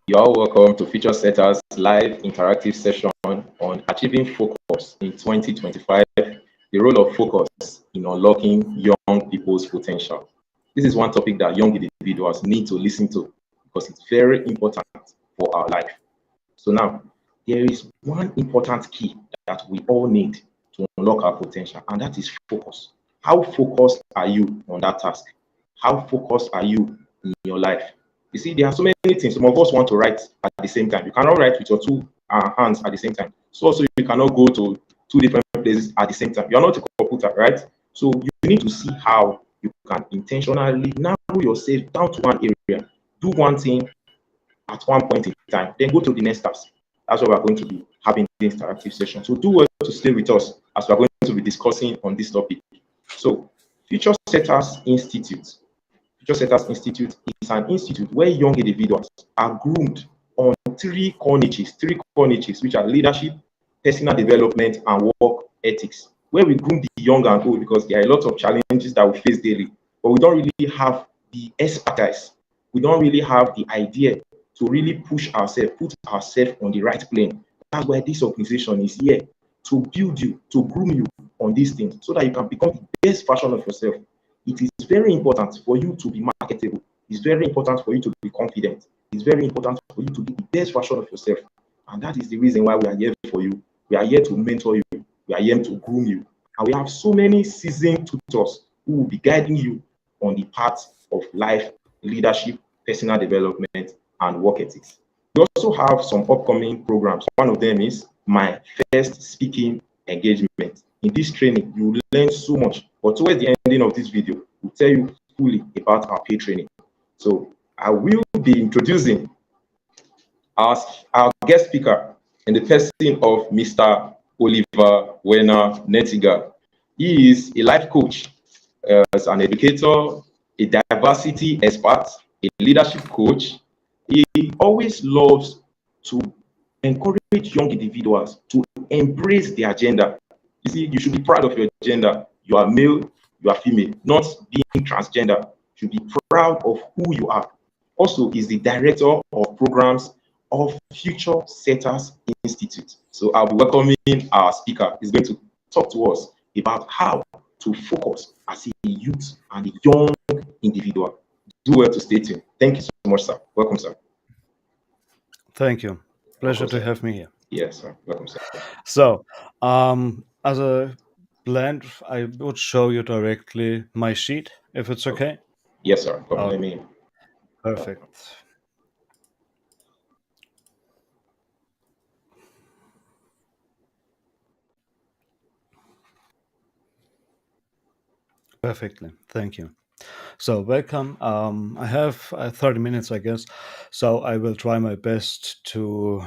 You are welcome to Future Setters live interactive session on achieving focus in 2025, the role of focus in unlocking young people's potential. This is one topic that young individuals need to listen to because it's very important for our life. So now, there is one important key that we all need to unlock our potential, and that is focus. How focused are you on that task? How focused are you in your life? You see, there are so many things. Some of us want to write at the same time. You cannot write with your two hands at the same time. So also you cannot go to two different places at the same time. You're not a computer, right? So you need to see how you can intentionally narrow yourself down to one area. Do one thing at one point in time, then go to the next task. That's what we're going to be having this interactive session. So do well to stay with us as we're going to be discussing on this topic. So Future Setters Institute. Future Setters Institute is an institute where young individuals are groomed on three core niches, which are leadership, personal development, and work ethics, where we groom the young and old because there are a lot of challenges that we face daily, but we don't really have the expertise. We don't really have the idea to really push ourselves, put ourselves on the right plane. That's why this organization is here to build you, to groom you on these things so that you can become the best version of yourself. It is very important for you to be marketable. It's very important for you to be confident. It's very important for you to be the best version of yourself. And that is the reason why we are here for you. We are here to mentor you. We are here to groom you. And we have so many seasoned tutors who will be guiding you on the path of life, leadership, personal development, and work ethics. We also have some upcoming programs. One of them is my first speaking engagement. In this training, you will learn so much. But towards the ending of this video, we'll tell you fully about our paid training. So I will be introducing our guest speaker in the person of Mr. Oliver Werner Kneitinger. He is a life coach, as an educator, a diversity expert, a leadership coach. He always loves to encourage young individuals to embrace their gender. You see, you should be proud of your gender. You are male, you are female, not being transgender. You should be proud of who you are. Also, is the director of programs of Future Setters Institute. So I'll be welcoming our speaker. He's going to talk to us about how to focus as a youth and a young individual. Do well to stay tuned. Thank you so much, sir. Welcome, sir. Thank you. Pleasure Welcome, to have me here. Yes, sir. Welcome, sir. So, as a blend, I would show you directly my sheet, if it's okay. Yes, sir. Let Okay, me. perfect. Perfectly. Thank you. So, welcome. I have 30 minutes, I guess. So, I will try my best to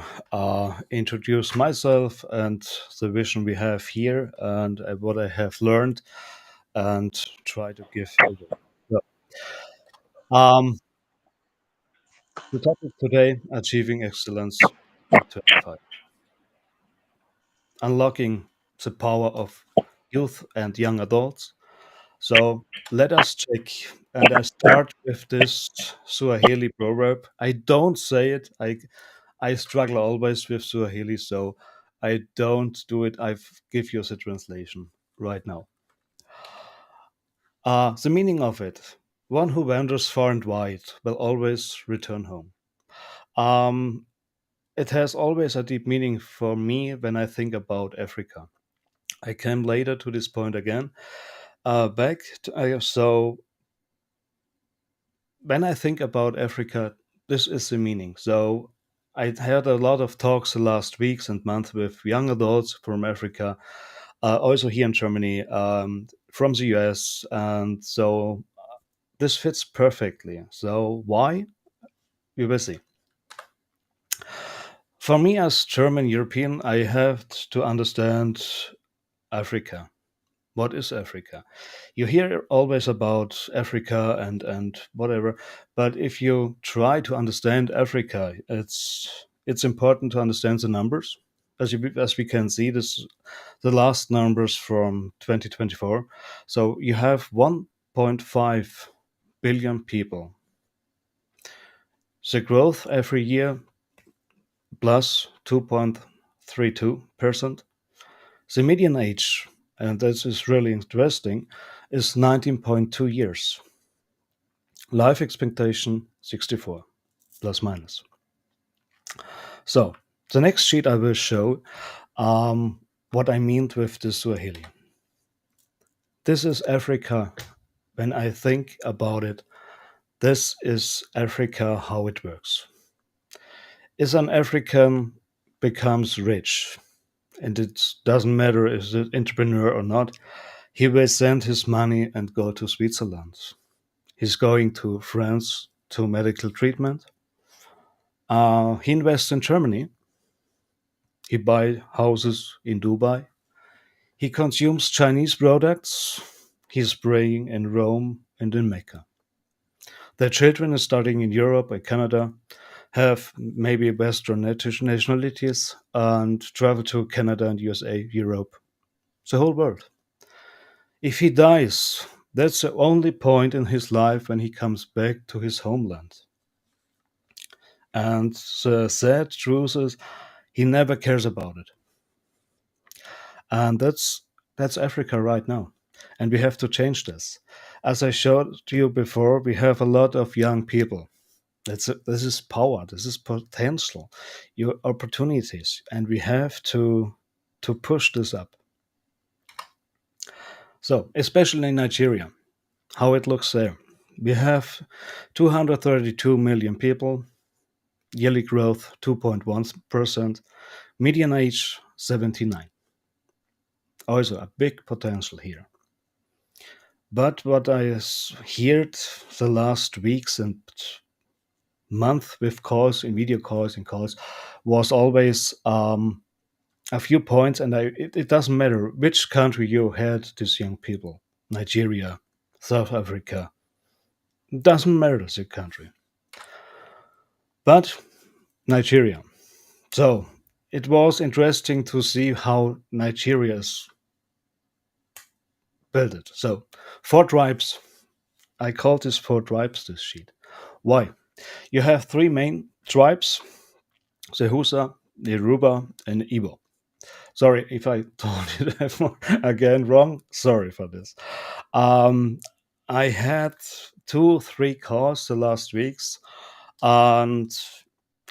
introduce myself and the vision we have here and what I have learned and try to give away. So, um, the topic today, achieving excellence in 25, unlocking the power of youth and young adults. So let us check. And I start with this Swahili proverb. I don't say it. I struggle always with Swahili, so I don't do it. I give you the translation right now. The meaning of it: one who wanders far and wide will always return home. Um, it has always a deep meaning for me when I think about Africa. I came later to this point again. So when I think about Africa, this is the meaning. So I had a lot of talks the last weeks and months with young adults from Africa, also here in Germany, from the US, and so this fits perfectly. So why? We will see. For me, as German European, I have to understand Africa. What is Africa? You hear always about Africa and whatever, but if you try to understand Africa, it's important to understand the numbers. As we can see, this the last numbers from 2024. So you have 1.5 billion people. The growth every year plus 2.32%. The median age, and this is really interesting, is 19.2 years. Life expectation 64, plus minus. So, the next sheet I will show what I mean with the Swahili. This is Africa. When I think about it, this is Africa, how it works. Is an African becomes rich, and it doesn't matter if it's an entrepreneur or not, he will send his money and go to Switzerland. He's going to France to medical treatment. He invests in Germany. He buys houses in Dubai. He consumes Chinese products. He's praying in Rome and in Mecca. Their children are studying in Europe or Canada, have maybe Western nationalities, and travel to Canada and USA, Europe, the whole world. If he dies, that's the only point in his life when he comes back to his homeland. And the sad truth is, he never cares about it. And that's Africa right now. And we have to change this. As I showed you before, we have a lot of young people. This is power. This is potential, your opportunities, and we have to push this up. So, especially in Nigeria, how it looks there. We have 232 million people, yearly growth 2.1%, median age 79. Also a big potential here. But what I heard the last weeks and month with calls, in video calls and calls, was always a few points, and it doesn't matter which country you had these young people, Nigeria, South Africa, it doesn't matter the country. But Nigeria. So it was interesting to see how Nigeria is built. It. So 4 tribes. I call this 4 tribes, this sheet. Why? You have 3 main tribes, the Hausa, the Yoruba, and Igbo. Sorry if I told you that again wrong. Sorry for this. Um, I had 2, 3 calls the last weeks, and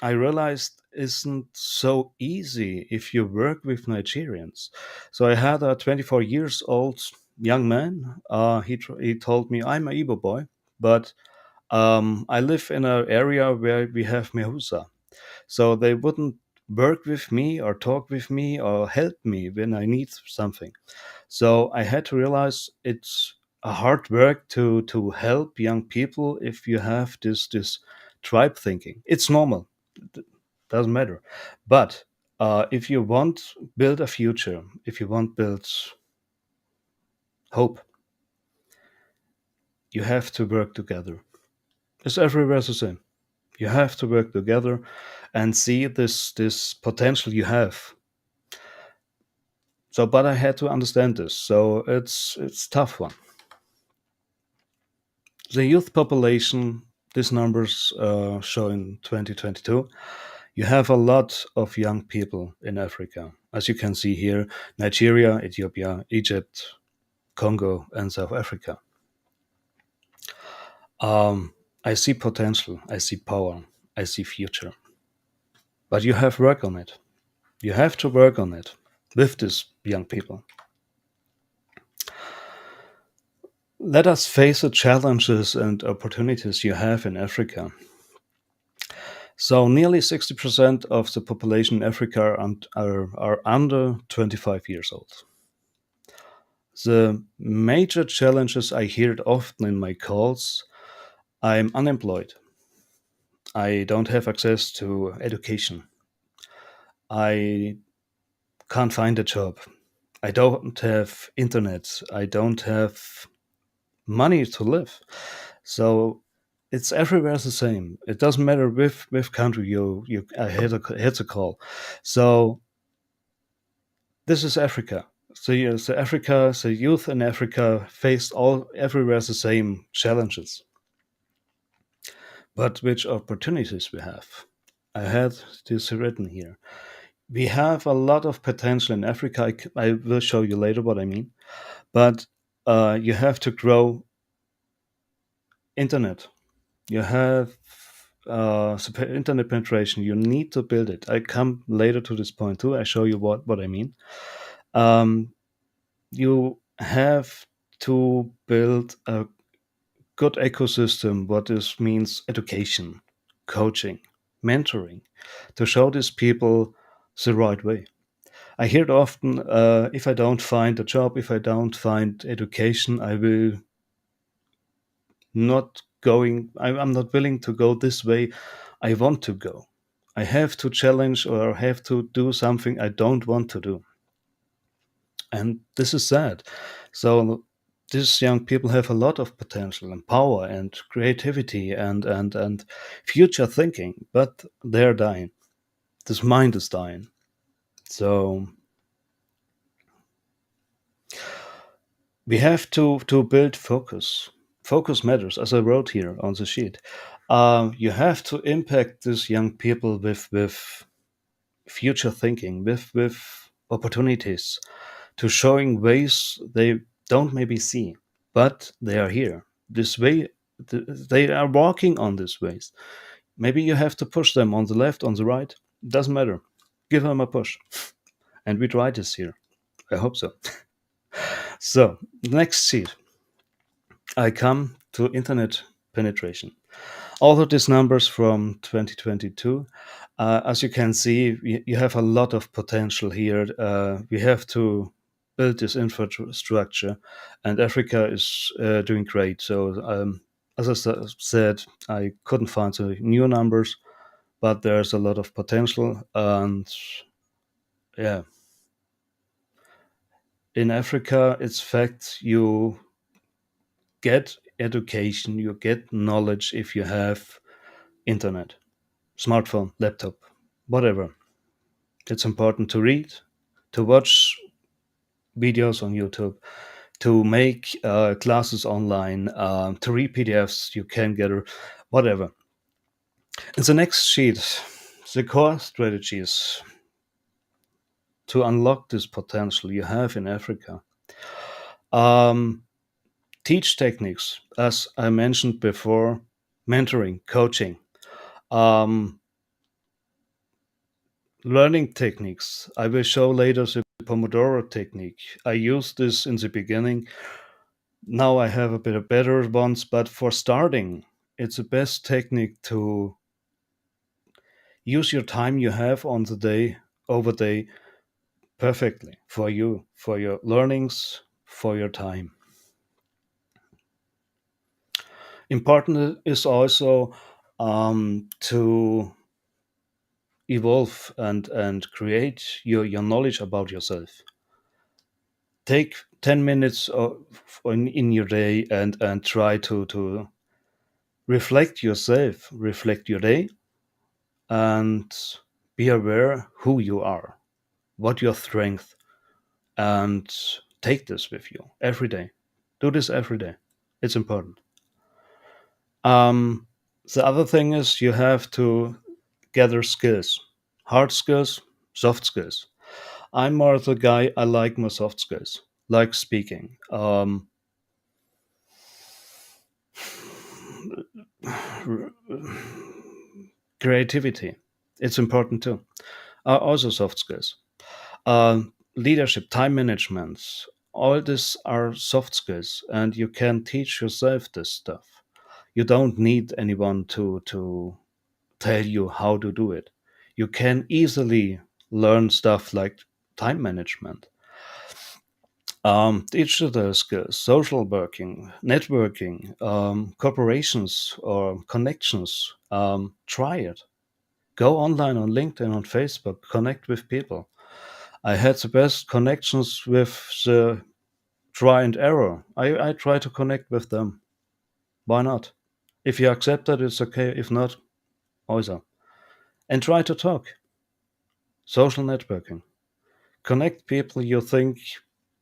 I realized isn't so easy if you work with Nigerians. So I had a 24 years old young man. He told me I'm a Igbo boy, but I live in an area where we have Mehusa. So they wouldn't work with me or talk with me or help me when I need something. So I had to realize it's a hard work to help young people if you have this tribe thinking. It's normal, doesn't matter. But if you want build a future, if you want build hope, you have to work together. It's everywhere the same. You have to work together and see this potential you have. So, but I had to understand this. So it's tough one. The youth population, these numbers show in 2022. You have a lot of young people in Africa, as you can see here: Nigeria, Ethiopia, Egypt, Congo, and South Africa. I see potential. I see power. I see future. But you have work on it. You have to work on it with these young people. Let us face the challenges and opportunities you have in Africa. So, nearly 60% of the population in Africa are under 25 years old. The major challenges I hear often in my calls: I'm unemployed. I don't have access to education. I can't find a job. I don't have internet. I don't have money to live. So it's everywhere the same. It doesn't matter with country you I had a call. So this is Africa. So yes, Africa, the youth in Africa faced all everywhere the same challenges. But which opportunities we have? I had this written here. We have a lot of potential in Africa. I will show you later what I mean. But you have to grow internet. You have internet penetration. You need to build it. I come later to this point too. I show you what I mean. Um, you have to build a good ecosystem. What this means: education, coaching, mentoring, to show these people the right way. I hear it often: if I don't find a job, if I don't find education, I will not going. I'm not willing to go this way I want to go. I have to challenge or have to do something I don't want to do. And this is sad. So these young people have a lot of potential and power and creativity and future thinking, but they're dying. This mind is dying. So we have to build focus. Focus matters, as I wrote here on the sheet. You have to impact these young people with future thinking, with opportunities, to showing ways they don't maybe see, but they are here. This way, they are walking on these ways. Maybe you have to push them on the left, on the right. Doesn't matter. Give them a push. And we try this here. I hope so. So, next sheet. I come to internet penetration. Although these numbers from 2022, as you can see, you have a lot of potential here. We have to build this infrastructure, and Africa is doing great. So, as I said, I couldn't find the new numbers, but there's a lot of potential. And yeah, in Africa, it's fact you get education, you get knowledge if you have internet, smartphone, laptop, whatever. It's important to read, to watch videos on YouTube, to make classes online, to read PDFs you can gather, whatever. In the next sheet, the core strategies to unlock this potential you have in Africa. Um, Teach techniques, as I mentioned before, mentoring, coaching, um, learning techniques. I will show later the Pomodoro technique. I used this in the beginning. Now I have a bit of better ones, but for starting, it's the best technique to use your time you have on the day, over day, perfectly for you, for your learnings, for your time. Important is also to evolve and create your knowledge about yourself. Take 10 minutes in your day and try to reflect yourself, reflect your day, and be aware who you are, what your strength, and take this with you every day. Do this every day. It's important. Um, the other thing is you have to gather skills, hard skills, soft skills. I'm more the guy, I like more soft skills, like speaking. Creativity, it's important too. Also soft skills. Leadership, time management, all these are soft skills, and you can teach yourself this stuff. You don't need anyone to tell you how to do it. You can easily learn stuff like time management, digital skills, social working, networking, corporations or connections. Try it. Go online on LinkedIn, on Facebook, connect with people. I had the best connections with the try and error. I try to connect with them. Why not? If you accept that, it's okay. If not, also. And try to talk. Social networking. Connect people you think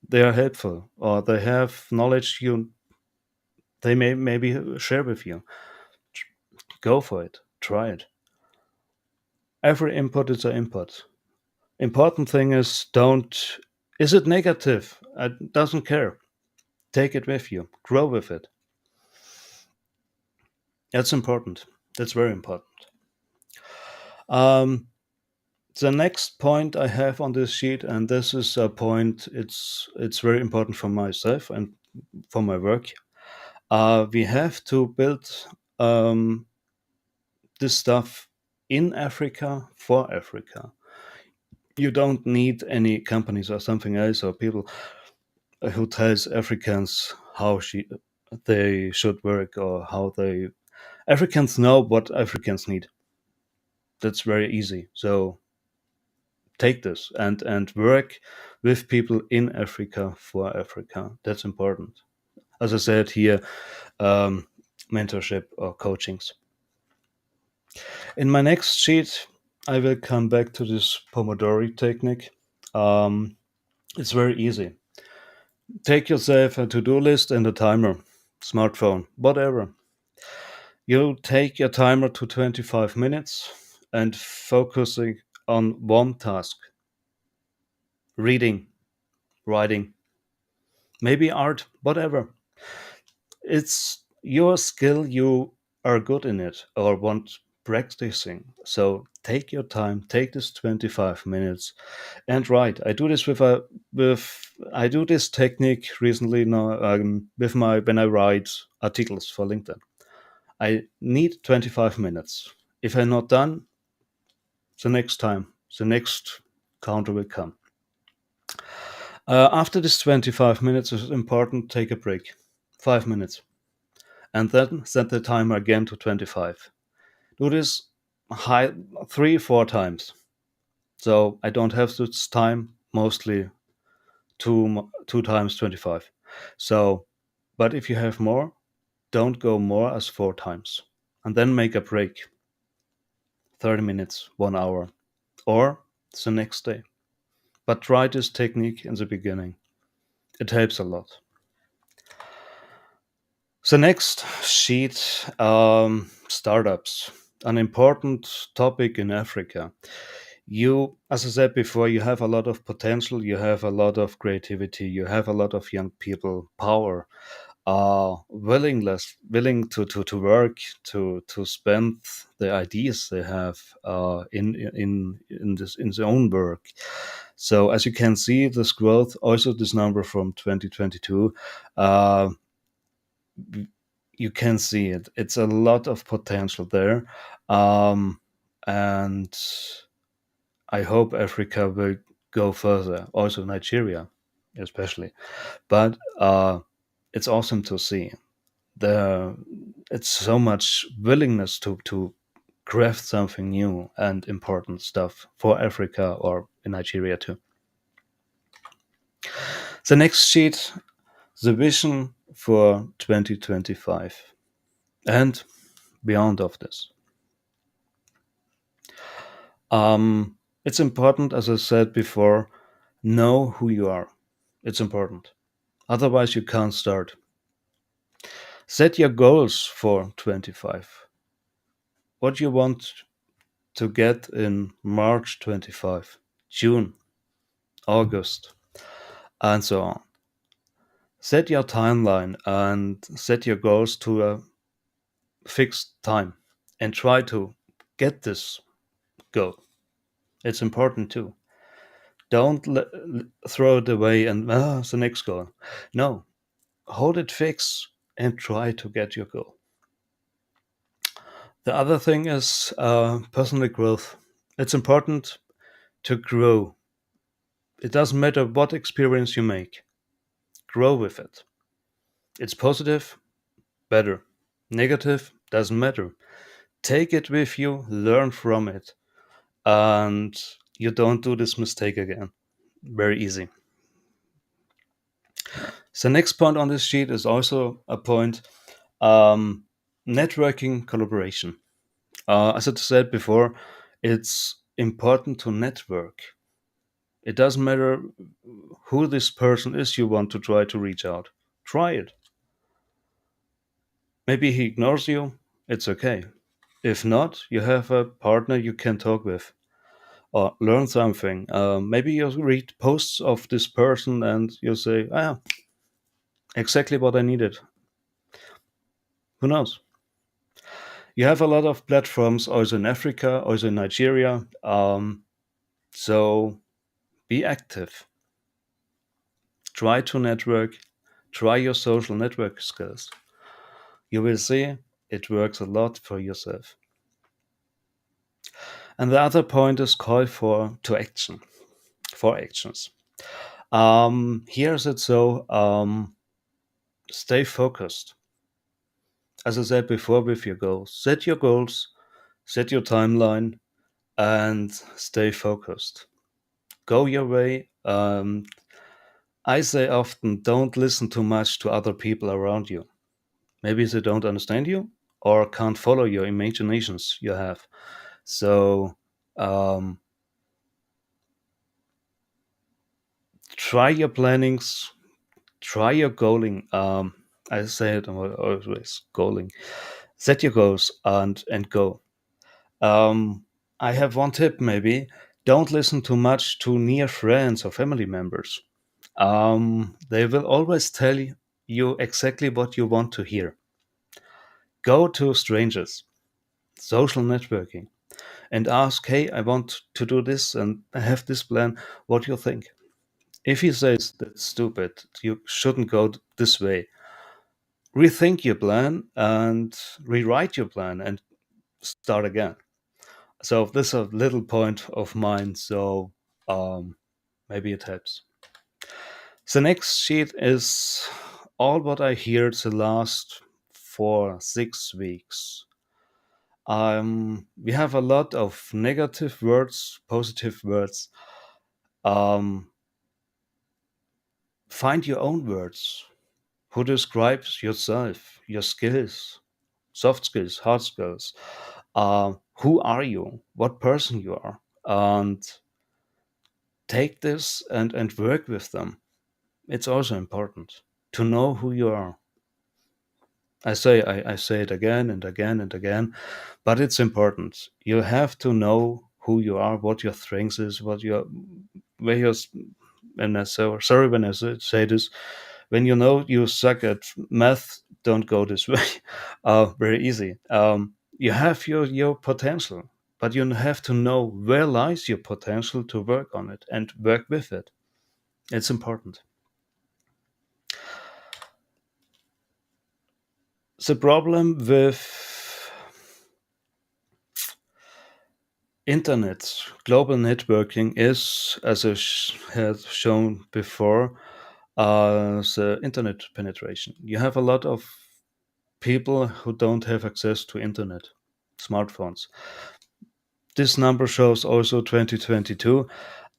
they are helpful or they have knowledge they may maybe share with you. Go for it. Try it. Every input is an input. Important thing is don't. Is it negative? I doesn't care. Take it with you. Grow with it. That's important. That's very important. Um, the next point I have on this sheet, and this is a point. It's very important for myself and for my work. We have to build um, this stuff in Africa for Africa. You don't need any companies or something else or people who tells Africans they should work or how they Africans know what Africans need. That's very easy. So take this and work with people in Africa for Africa. That's important. As I said here, um, mentorship or coachings. In my next sheet, I will come back to this Pomodori technique. Um, it's very easy. Take yourself a to-do list and a timer, smartphone, whatever. You take your timer to 25 minutes and focusing on one task. Reading, writing, maybe art, whatever. It's your skill, you are good in it or want practicing. So take your time, take this 25 minutes and write. I do this technique recently now with my when I write articles for LinkedIn. I need 25 minutes. If I'm not done, the next counter will come. After this 25 minutes is important, take a break. 5 minutes. And then set the timer again to 25. Do this high 3 4 times. So I don't have this time, mostly two times 25. So, but if you have more, don't go more as 4 times. And then make a break. 30 minutes, 1 hour, or the next day. But try this technique in the beginning. It helps a lot. The next sheet, startups, an important topic in Africa. You, as I said before, you have a lot of potential, you have a lot of creativity, you have a lot of young people, power, willing to work, to spend the ideas they have in their own work. So as you can see, this growth, also this number from 2022, uh, you can see it. It's a lot of potential there, and I hope Africa will go further. Also Nigeria, especially. But it's awesome to see the. It's so much willingness to craft something new and important stuff for Africa or in Nigeria too. The next sheet, the vision for 2025 and beyond of this. It's important, as I said before, know who you are. It's important. Otherwise, you can't start. Set your goals for 25. What you want to get in March 25, June, August, and so on. Set your timeline and set your goals to a fixed time and try to get this goal. It's important too. Don't throw it away and the next goal. No, hold it fixed and try to get your goal. The other thing is personal growth. It's important to grow. It doesn't matter what experience you make, grow with it. It's positive, better. Negative, doesn't matter. Take it with you, learn from it, and you don't do this mistake again. Very easy. The next point on this sheet is also a point, networking collaboration. As I said before, it's important to network. It doesn't matter who this person is you want to try to reach out. Try it. Maybe he ignores you. It's okay. If not, you have a partner you can talk with. or learn something. Maybe you read posts of this person and you say, ah, exactly what I needed. Who knows? You have a lot of platforms also in Africa, also in Nigeria. So be active. Try to network. Try your social network skills. You will see it works a lot for yourself. And the other point is call to action, for actions. Here's it so stay focused. As I said before, with your goals, set your timeline, and stay focused. Go your way. I say often, don't listen too much to other people around you. Maybe they don't understand you or can't follow your imaginations you have. So um, try your plannings, try your goaling. I say it always, goaling. Set your goals and go. Um, I have one tip maybe. Don't listen too much to near friends or family members. They will always tell you exactly what you want to hear. Go to strangers, social networking, and ask, hey, I want to do this and I have this plan. What do you think? If he says that's stupid, you shouldn't go this way, rethink your plan and rewrite your plan and start again. So this is a little point of mine. So um, maybe it helps. The next sheet is all what I hear the last 4 6 weeks. We have a lot of negative words, positive words. Um, find your own words. Who describes yourself, your skills, soft skills, hard skills? Who are you? What person you are? And take this and work with them. It's also important to know who you are. I say it again and again and again, but it's important. You have to know who you are, what your strengths is, what your where your and I sorry when I say this. When you know you suck at math, don't go this way. Very easy. You have your potential, but you have to know where lies your potential to work on it and work with it. It's important. The problem with internet, global networking is, as I had shown before, the internet penetration. You have a lot of people who don't have access to internet, smartphones. This number shows also 2022.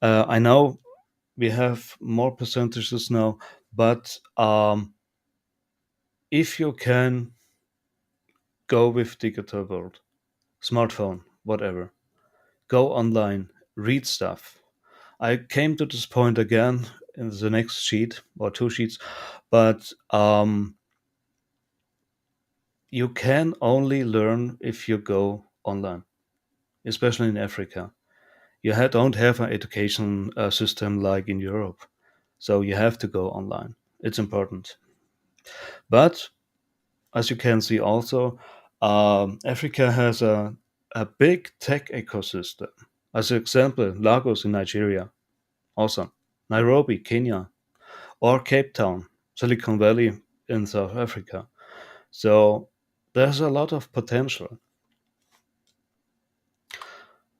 I know we have more percentages now, but if you can go with digital world, smartphone, whatever, go online, read stuff. I came to this point again in the next sheet or two sheets, but you can only learn if you go online, especially in Africa. Don't have an education system like in Europe, so you have to go online. It's important. But as you can see, also, Africa has a big tech ecosystem. As an example, Lagos in Nigeria, awesome. Nairobi, Kenya, or Cape Town, Silicon Valley in South Africa. So there's a lot of potential.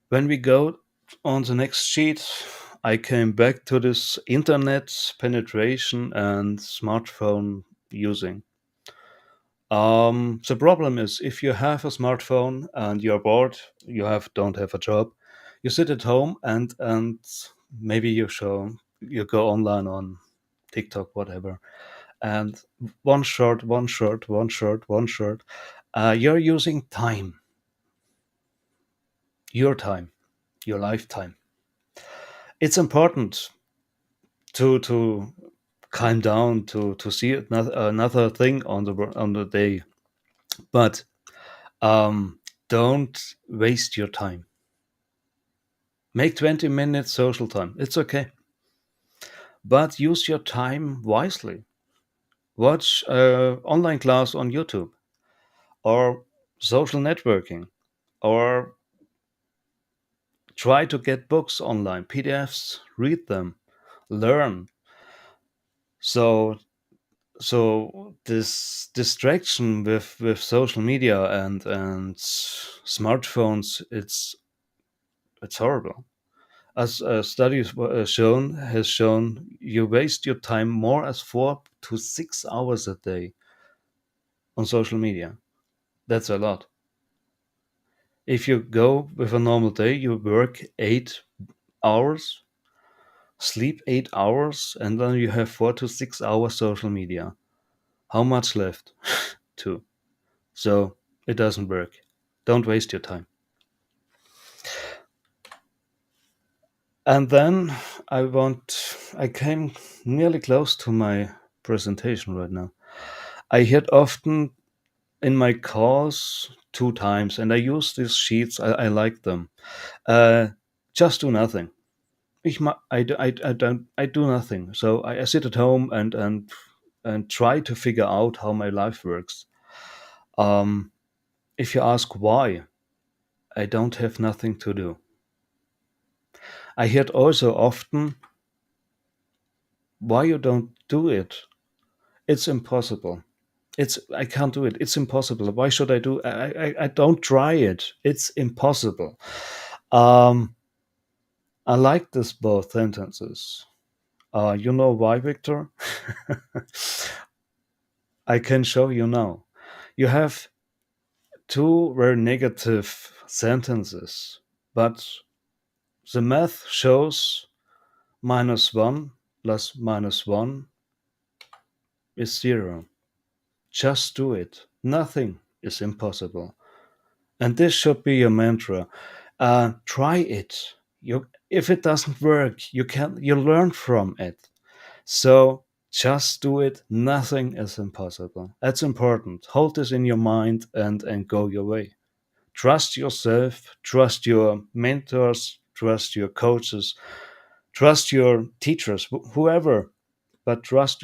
When we go on the next sheet, I came back to this internet penetration and smartphone using. The problem is if you have a smartphone and you're bored, don't have a job, you sit at home and maybe you go online on TikTok, whatever, and one short. You're using time, your time, your lifetime. It's important to calm down to see another thing on the day, but don't waste your time. Make 20 minutes social time. It's okay. But use your time wisely. Watch online class on YouTube or social networking or try to get books online, PDFs, read them, learn. So this distraction with social media and smartphones, it's horrible. As studies shown has shown, you waste your time more as 4 to 6 hours a day on social media. That's a lot. If you go with a normal day, you work 8 hours, sleep 8 hours, and then you have 4 to 6 hours social media. How much left? Two. So it doesn't work. Don't waste your time. And then I came nearly close to my presentation right now. I hit often in my calls 2 times, and I use these sheets. I like them. Uh, just do nothing. I do nothing. So I sit at home and try to figure out how my life works. Um, if you ask why, I don't have nothing to do. I hear also often, why you don't do it? It's impossible. I can't do it. It's impossible. Why should I do? I don't try it. It's impossible. Um, I like this both sentences. You know why, Victor? I can show you now. You have two very negative sentences, but the math shows -1 plus -1 is 0. Just do it. Nothing is impossible. And this should be your mantra. Try it. If it doesn't work, you learn from it. So just do it. Nothing is impossible. That's important. Hold this in your mind and go your way. Trust yourself, trust your mentors, trust your coaches, trust your teachers, whoever, but trust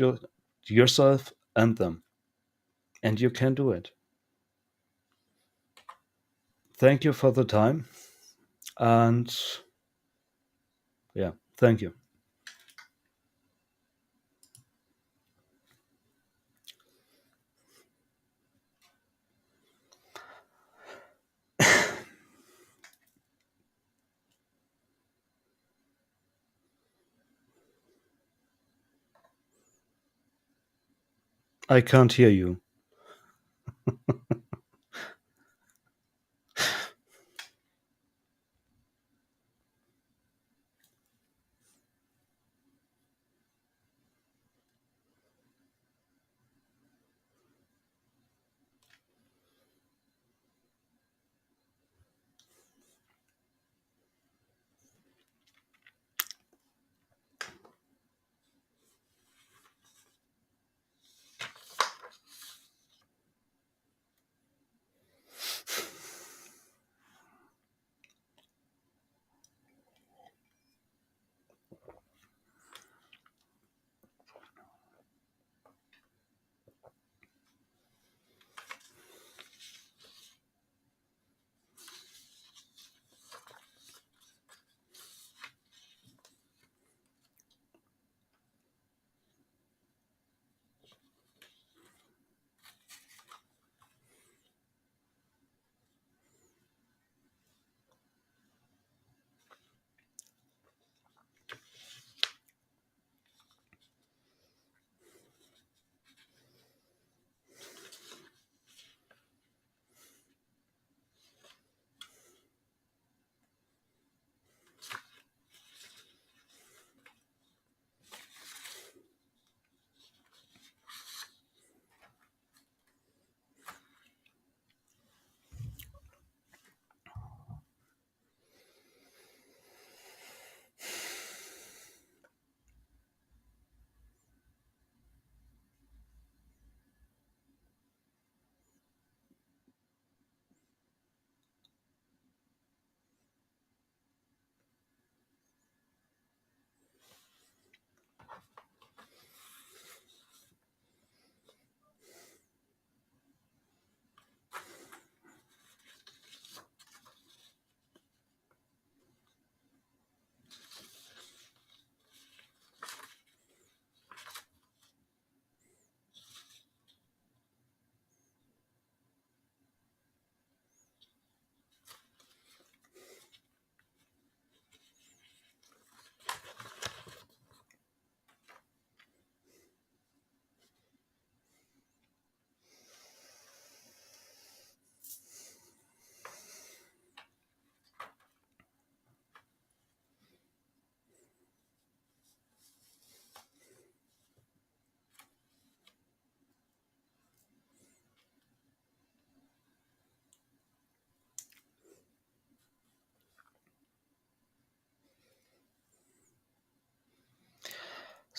yourself and them. And you can do it. Thank you for the time. And yeah, thank you. I can't hear you.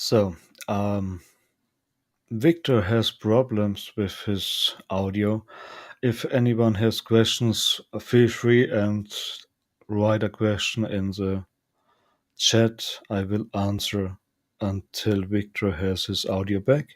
So, Victor has problems with his audio. If anyone has questions, feel free and write a question in the chat. I will answer until Victor has his audio back.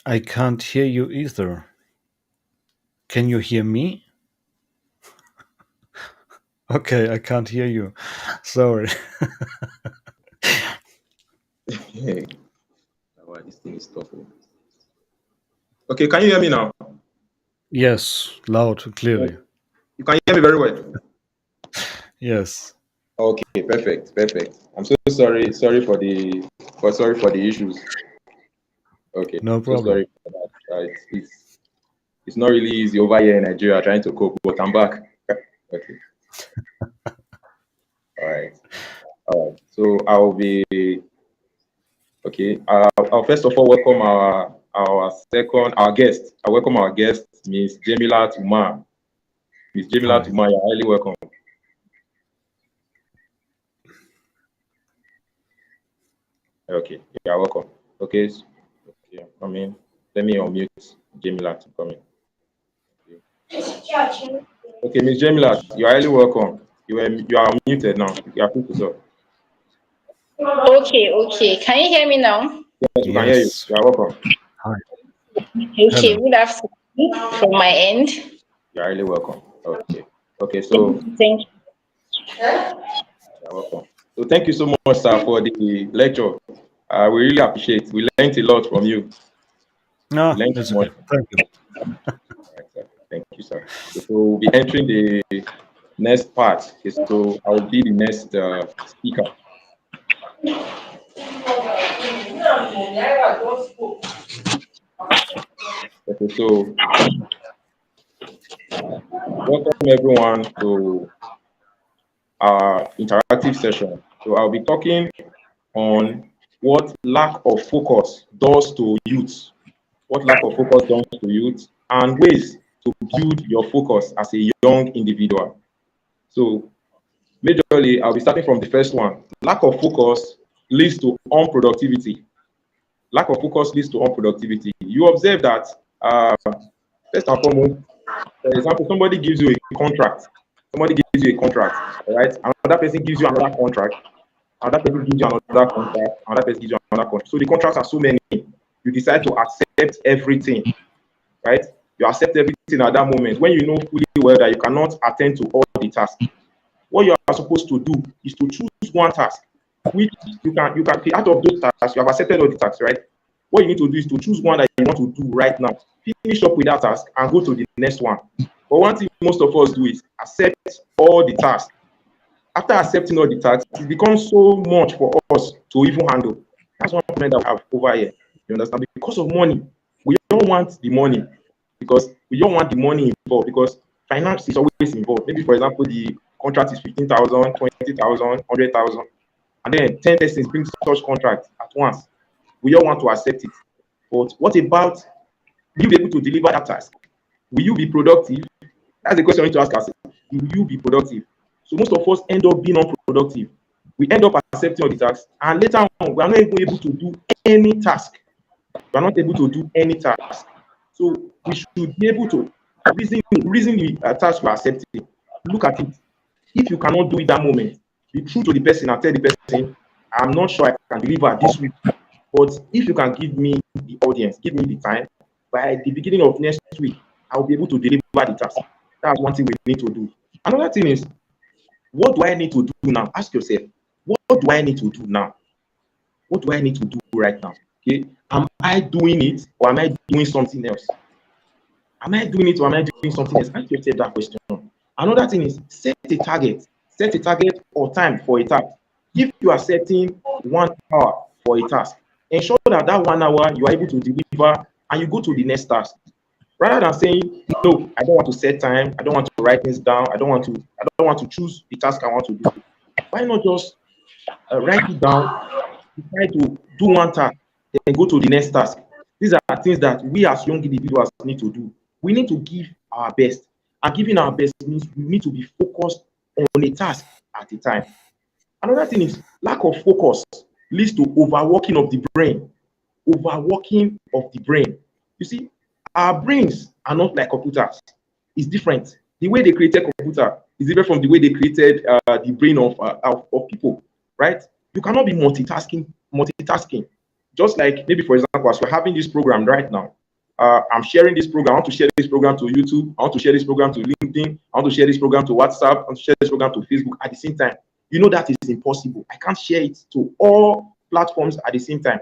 I can't hear you either. Can you hear me? Okay, I can't hear you. Sorry. Hey, wow, this thing is tough. Okay, can you hear me now? Yes, loud, clearly. You can hear me very well. Yes. Okay, perfect, perfect. I'm so sorry, sorry for the issues. Okay, No so problem. sorry for that. It's not really easy over here in Nigeria trying to cope, but I'm back. Okay, all right, all right. So I'll be okay. I'll first of all welcome our guest. I welcome our guest, Miss Jamila Tuma. Miss Jamila Hi. Tuma, you're highly welcome. Okay, you're welcome. Okay, okay. I mean, let me unmute Jamila to come in. Okay, Miss Jamila, you're highly welcome. You are muted now. You are free to talk. Okay, okay. Can you hear me now? Yes, we can hear you. Yes. You are welcome. Hi. Okay, Hello. good afternoon from my end. You are highly welcome. Okay. Okay, so Thank you. you're welcome. So thank you so much, sir, for the lecture. We really appreciate. We learned a lot from you. We No, learned it's so much. okay. Thank you. Right, sir. Thank you, sir. So we'll be entering the next part. Okay, so I will be the next speaker. Okay, so welcome everyone to our interactive session. So I'll be talking on what lack of focus does to youth, what lack of focus does to youth, and ways to build your focus as a young individual. So majorly, I'll be starting from the first one. Lack of focus leads to unproductivity. Lack of focus leads to unproductivity. You observe that, first and foremost, for example, somebody gives you a contract. Somebody gives you a contract, all right? Another person gives you another contract. Another person gives you another contract. Another person gives you another contract. So the contracts are so many. You decide to accept everything, right? You accept everything at that moment when you know fully well that you cannot attend to all the tasks. What you are supposed to do is to choose one task, which you can pay out of those tasks. You have accepted all the tasks, right? What you need to do is to choose one that you want to do right now. Finish up with that task and go to the next one. But one thing most of us do is accept all the tasks. After accepting all the tasks, it becomes so much for us to even handle. That's one problem that we have over here. You understand? Because of money, we don't want the money because we don't want the money involved because finance is always involved. Maybe, for example, the contract is 15,000, 20,000, 100,000, and then 10 persons bring such contract at once. We all want to accept it. But what about, will you be able to deliver that task? Will you be productive? That's the question we need to ask ourselves. Will you be productive? So most of us end up being unproductive. We end up accepting all the tasks, and later on, we are not even able to do any task. We are not able to do any task. So we should be able to reason the task we are accepting. Look at it. If you cannot do it that moment, be true to the person and tell the person, I'm not sure I can deliver this week, But if you can give me the audience, give me the time, by the beginning of next week, I'll be able to deliver the task. That's one thing we need to do. Another thing is, what do I need to do now? Ask yourself, what do I need to do now? What do I need to do right now? Okay, am I doing it or am I doing something else? Am I doing it or am I doing something else? Ask yourself that question. Another thing is, set a target. Set a target or time for a task. If you are setting 1 hour for a task, ensure that that 1 hour you are able to deliver and you go to the next task. Rather than saying, no, I don't want to set time, I don't want to write things down, I don't want to choose the task I want to do. Why not just write it down, try to do one task, then go to the next task? These are things that we as young individuals need to do. We need to give our best. And giving our best means we need to be focused on a task at a time. Another thing is, lack of focus leads to overworking of the brain. Overworking of the brain. You see, our brains are not like computers. It's different. The way they created computer is different from the way they created the brain of people, right? You cannot be multitasking. Just like maybe, for example, as we're having this program right now, I'm sharing this program. I want to share this program to YouTube. I want to share this program to LinkedIn. I want to share this program to WhatsApp. I want to share this program to Facebook at the same time. You know that is impossible. I can't share it to all platforms at the same time.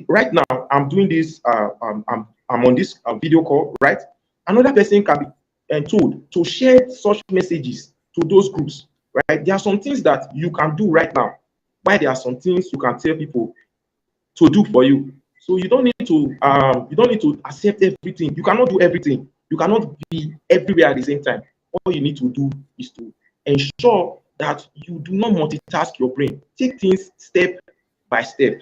Right now, I'm doing this. I'm on this video call, right? Another person can be told to share such messages to those groups, right? There are some things that you can do right now, while there are some things you can tell people to do for you. So you don't need to accept everything. You cannot do everything. You cannot be everywhere at the same time. All you need to do is to ensure that you do not multitask your brain. Take things step by step.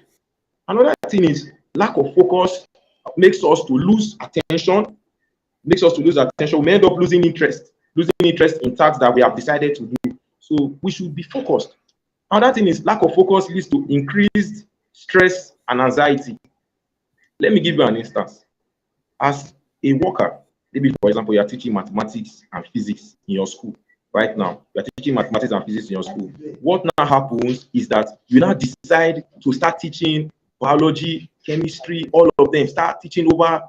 Another thing is, lack of focus makes us to lose attention. We may end up losing interest in tasks that we have decided to do. So we should be focused. Another thing is, lack of focus leads to increased stress and anxiety. Let me give you an instance. As a worker, maybe for example, you are teaching mathematics and physics in your school. Right now, you are teaching mathematics and physics in your school. What now happens is that you now decide to start teaching biology, chemistry, all of them. Start teaching over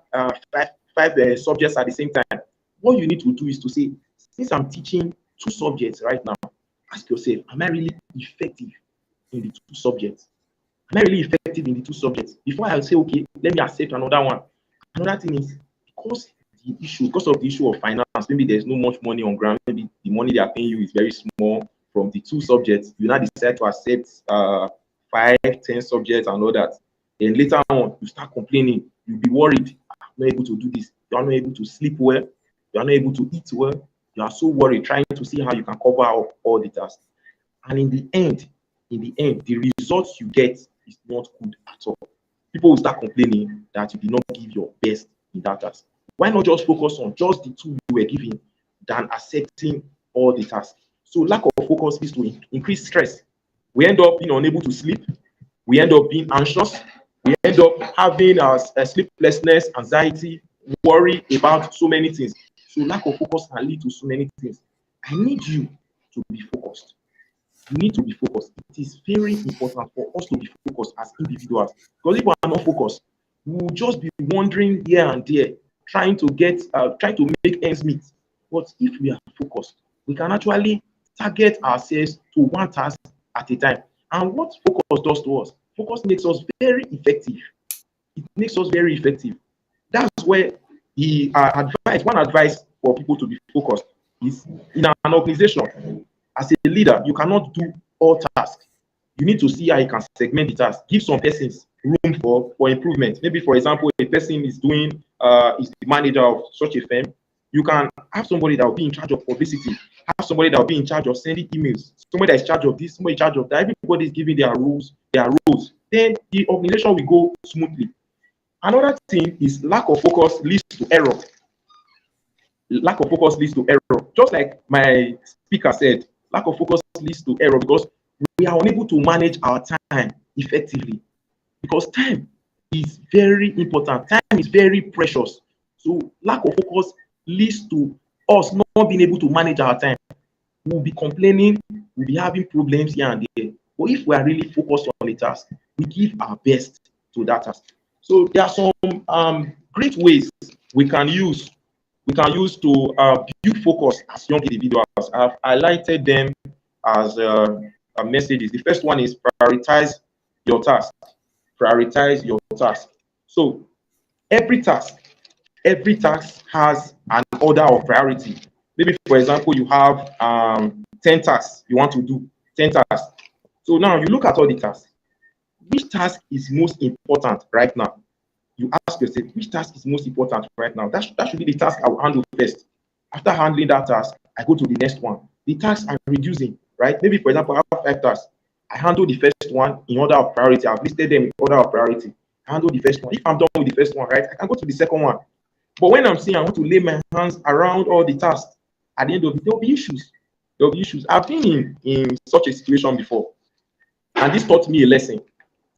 five subjects at the same time. What you need to do is to say, since I'm teaching 2 subjects right now, ask yourself, am I really effective in the 2 subjects? Am I really effective in the 2 subjects? Before I say, okay, let me accept another one. Another thing is, because of the issue of finance, maybe there's no much money on ground, maybe the money they are paying you is very small from the 2 subjects. You now decide to accept 5, 10 subjects and all that. Then later on, you start complaining. You'll be worried. I'm not able to do this. You are not able to sleep well. You are not able to eat well. You are so worried, trying to see how you can cover up all the tasks. And in the end, the results you get is not good at all. People will start complaining that you did not give your best in that task. Why not just focus on just the 2 you were given than accepting all the tasks? So lack of focus is to increase stress. We end up being unable to sleep. We end up being anxious. We end up having sleeplessness, anxiety, worry about so many things. So lack of focus can lead to so many things. I need you to be focused. You need to be focused. It is very important for us to be focused as individuals. Because if we are not focused, we will just be wandering here and there, trying to make ends meet. But if we are focused, we can actually target ourselves to one task at a time. And what focus does to us? Focus makes us very effective. It makes us very effective. That's where one advice for people to be focused is, in an organization, as a leader, you cannot do all tasks. You need to see how you can segment the task. Give some persons room for improvement. Maybe, for example, a person is the manager of such a firm. You can have somebody that will be in charge of publicity, have somebody that will be in charge of sending emails, somebody that is in charge of this, somebody in charge of that. Everybody is giving their roles. Then the organization will go smoothly. Another thing is, lack of focus leads to error. Lack of focus leads to error. Just like my speaker said, lack of focus leads to error because we are unable to manage our time effectively. Because time is very important. Time is very precious. So lack of focus leads to us not being able to manage our time. We'll be complaining, we'll be having problems here and there. But if we are really focused on the task, we give our best. to that task. So there are some great ways we can use to build focus as young individuals. I've highlighted them as messages. The first one is prioritize your task. Prioritize your task. So every task has an order of priority. Maybe, for example, you have 10 tasks you want to do, 10 tasks. So now you look at all the tasks. Which task is most important right now? You ask yourself, which task is most important right now? That should be the task I will handle first. After handling that task, I go to the next one. The tasks are reducing, right? Maybe, for example, I have 5 tasks. I handle the first one in order of priority. I've listed them in order of priority. I handle the first one. If I'm done with the first one, right, I can go to the second one. But when I'm saying I want to lay my hands around all the tasks, at the end of it, there will be issues. There will be issues. I've been in such a situation before, and this taught me a lesson.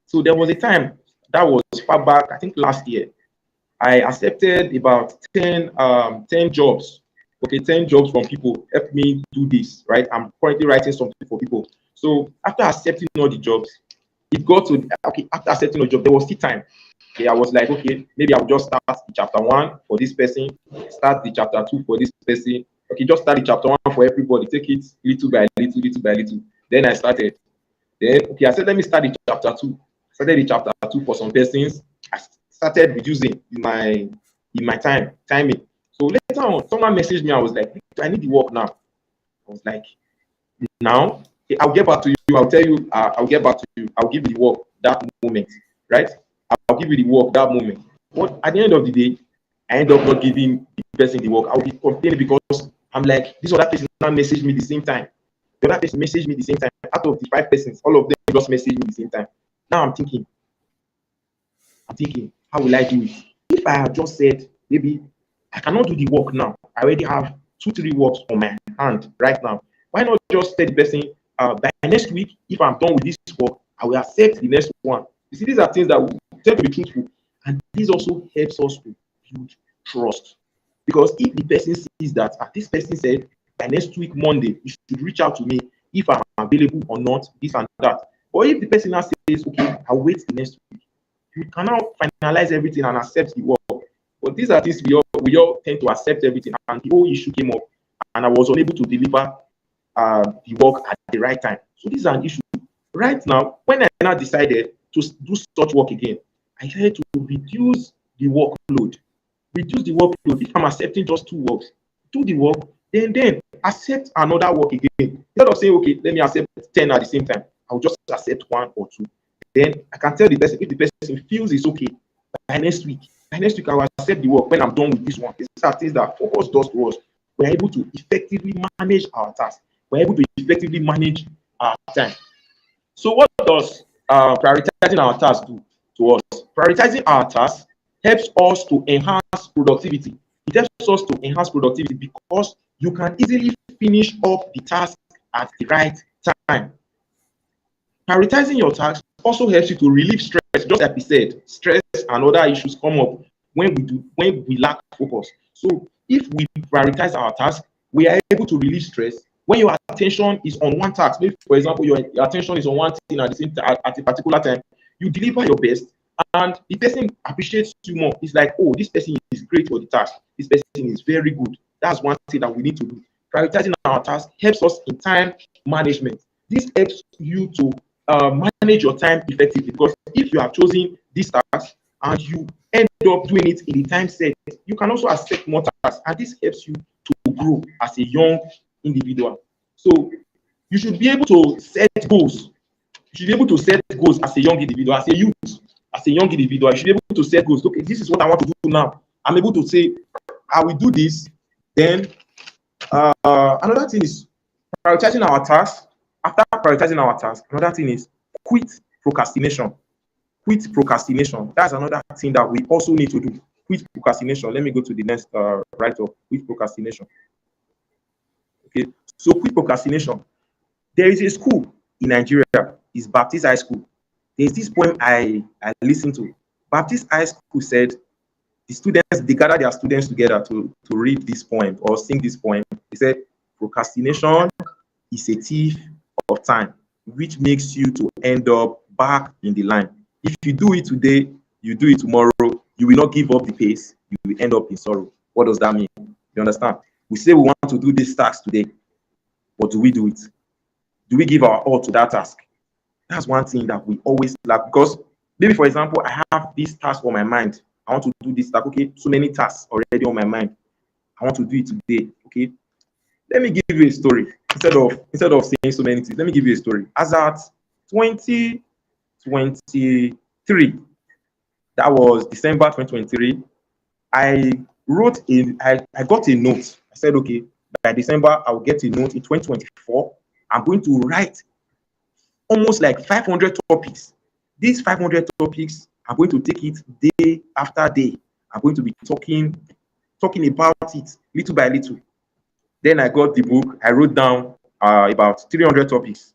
So there was a time that was far back, I think last year. I accepted about 10 jobs. Okay, 10 jobs from people. Help me do this, right? I'm currently writing something for people. So after accepting all the jobs, it got to, okay, after accepting the job, there was still time. Okay, I was like, okay, maybe I'll just start the chapter 1 for this person, start the chapter 2 for this person. Okay, just start the chapter 1 for everybody. Take it little by little, little by little. Then I started. Then, okay, I said, let me start the chapter 2. Started the chapter 2 for some persons. I started reducing in my timing. So later on, someone messaged me. I was like, I need the work now. I was like, now, okay, I'll get back to you. I'll tell you, I'll get back to you. I'll give you the work that moment, right? I'll give you the work that moment. But at the end of the day, I end up not giving the person the work. I'll be complaining because I'm like, this other person now messaged me the same time. The other person messaged me the same time. Out of the 5 persons, all of them just messaged me the same time. Now I'm thinking, how will I do it? If I had just said, maybe I cannot do the work now. I already have 2, 3 works on my hand right now. Why not just tell the person, by next week, if I'm done with this work, I will accept the next one. You see, these are things that we tend to be truthful. And this also helps us to build trust. Because if the person sees that, this person said, by next week, Monday, you should reach out to me if I'm available or not, this and that. Or if the person now says, okay, I'll wait the next week, you can now finalize everything and accept the work. But these are things we all tend to accept everything, and the whole issue came up, and I was unable to deliver the work at the right time. So this is an issue. Right now, when I now decided to do such work again, I had to reduce the workload. Reduce the workload. If I'm accepting just 2 works, do the work, then accept another work again. Instead of saying, okay, let me accept 10 at the same time, I'll just accept 1 or 2. Then I can tell the person, if the person feels it's okay, by next week I will accept the work when I'm done with this one. These are things that focus does to us. We're able to effectively manage our tasks. We're able to effectively manage our time. So what does prioritizing our tasks do to us? Prioritizing our tasks helps us to enhance productivity. It helps us to enhance productivity because you can easily finish up the task at the right time. Prioritizing your tasks also helps you to relieve stress. Just like we said, stress and other issues come up when we lack focus. So if we prioritize our tasks, we are able to relieve stress. When your attention is on one task, maybe for example, your attention is on one thing at the same time at a particular time, you deliver your best, and the person appreciates you more. It's like, oh, this person is great for the task. This person is very good. That's one thing that we need to do. Prioritizing our tasks helps us in time management. This helps you to manage your time effectively, because if you have chosen this task and you end up doing it in the time set, you can also accept more tasks, and this helps you to grow as a young individual. So you should be able to set goals. You should be able to set goals as a young individual, as a youth, as a young individual. You should be able to set goals. Okay, this is what I want to do now. I'm able to say, I will do this. Then another thing is prioritizing our tasks. After prioritizing our tasks, another thing is quit procrastination. Quit procrastination. That's another thing that we also need to do. Quit procrastination. Let me go to the next write-up. Quit procrastination. Okay, so quit procrastination. There is a school in Nigeria. It's Baptist High School. There's this poem I listened to. Baptist High School said they gather their students together to read this poem or sing this poem. They said, procrastination is a thief of time, which makes you to end up back in the line. If you do it today, you do it tomorrow, you will not give up the pace, you will end up in sorrow. What does that mean? You understand? We say we want to do this task today, but do we do it? Do we give our all to that task? That's one thing that we always lack, because maybe, for example, I have this task on my mind. I want to do this task. Okay, so many tasks already on my mind. I want to do it today. Okay, let me give you a story. Instead of saying so many things, let me give you a story. As at 2023, that was December 2023, I I got a note. I said, okay, by December, I will get a note in 2024. I'm going to write almost like 500 topics. These 500 topics, I'm going to take it day after day. I'm going to be talking about it little by little. Then I got the book. I wrote down about 300 topics.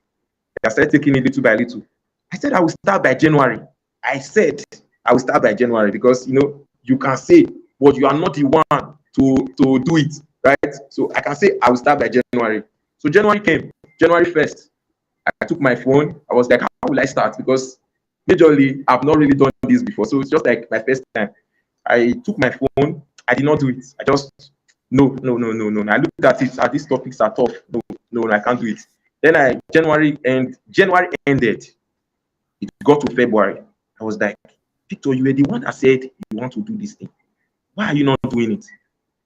I started taking it little by little. I said I will start by January. I said I will start by January, because you can say, but you are not the one to do it, right? So I can say I will start by January. So January came, January 1st. I took my phone. I was like, how will I start? Because majorly I've not really done this before. So it's just like my first time. I took my phone. I did not do it. I just no. I looked at it. These topics are tough. No, I can't do it. Then January ended. It got to February. I was like, Victor, you were the one that said you want to do this thing. Why are you not doing it?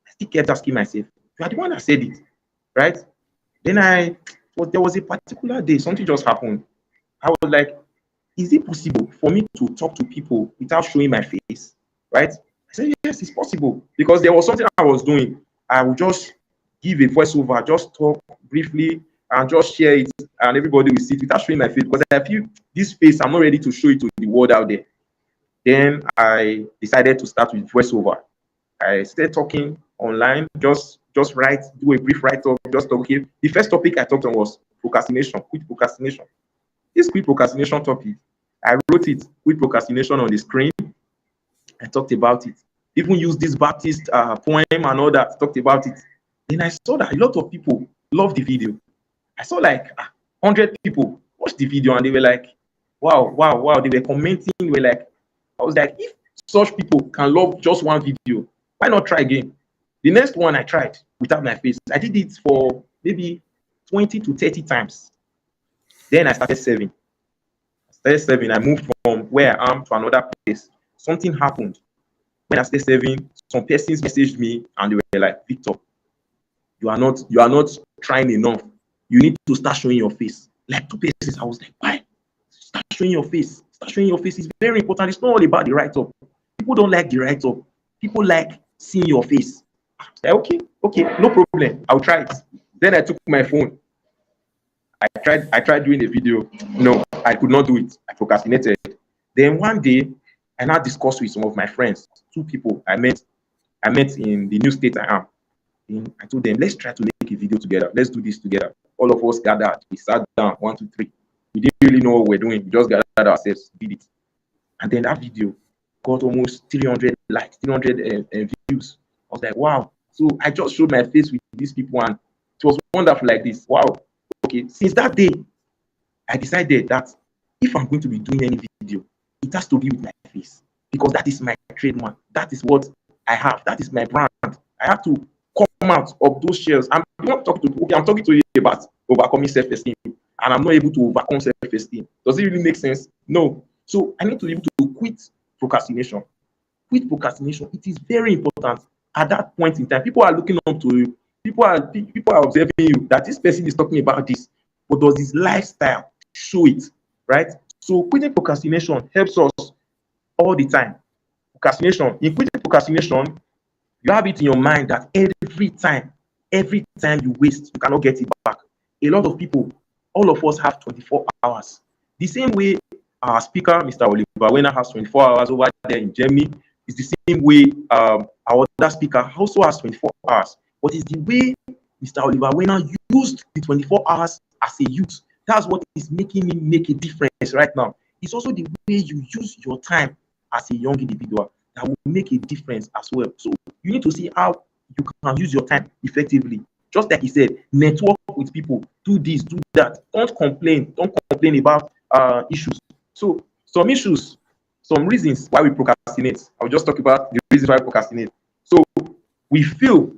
I still kept asking myself, you are the one that said it, right? Then there was a particular day, something just happened. I was like, is it possible for me to talk to people without showing my face, right? I said, yes, it's possible, because there was something I was doing. I would just give a voiceover, just talk briefly, and just share it, and everybody will see it without showing my face, because I feel this face, I'm not ready to show it to the world out there. Then I decided to start with voiceover. I started talking online, just write, do a brief write-up, just talk. Okay. The first topic I talked on was procrastination, quit procrastination. This quit procrastination topic, I wrote it, quit procrastination, on the screen. I talked about it. Even used this Baptist poem and all that, talked about it. Then I saw that a lot of people loved the video. I saw like 100 people watched the video, and they were like, wow. They were commenting. They were like, I was like, if such people can love just one video, why not try again? The next one I tried without my face. I did it for maybe 20 to 30 times. Then I started serving. I moved from where I am to another place. Something happened. When I started serving, some persons messaged me, and they were like, Victor, you are not trying enough. You need to start showing your face. Like 2 persons. I was like, why? Start showing your face. Start showing your face. It's very important. It's not all about the write-up. People don't like the write-up. People like seeing your face. I was like, okay, no problem. I'll try it. Then I took my phone. I tried doing a video. No, I could not do it. I procrastinated. Then one day, I now discussed with some of my friends, 2 people I met in the new state I am. And I told them, let's try to make a video together. Let's do this together. All of us gathered. We sat down, 1, 2, 3. We didn't really know what we're doing. We just gathered ourselves, did it. And then that video got almost 300 likes, 300 views. I was like, wow. So I just showed my face with these people, and it was wonderful like this. Wow. Okay. Since that day, I decided that if I'm going to be doing any video, it has to be with my face, because that is my trademark. That is what I have. That is my brand. I have to come out of those shells. I'm not talking to, okay, I'm talking to you about overcoming self-esteem, and I'm not able to overcome self-esteem. Does it really make sense? No. So I need to be able to quit procrastination. Quit procrastination. It is very important. At that point in time, people are looking up to you. People are observing you, that this person is talking about this, but does his lifestyle show it, right? So quitting procrastination helps us all the time. In quitting procrastination, you have it in your mind that every time you waste, you cannot get it back. A lot of people, all of us have 24 hours. The same way our speaker, Mr. Werner, has 24 hours over there in Germany, is the same way our other speaker also has 24 hours. But it's the way Mr. Werner used the 24 hours as a youth. That's what is making him make a difference right now. It's also the way you use your time as a young individual that will make a difference as well. So you need to see how you can use your time effectively. Just like he said, network with people, do this, do that. Don't complain about issues. So some issues some reasons why we procrastinate. I'll just talk about the reasons why we procrastinate. So we feel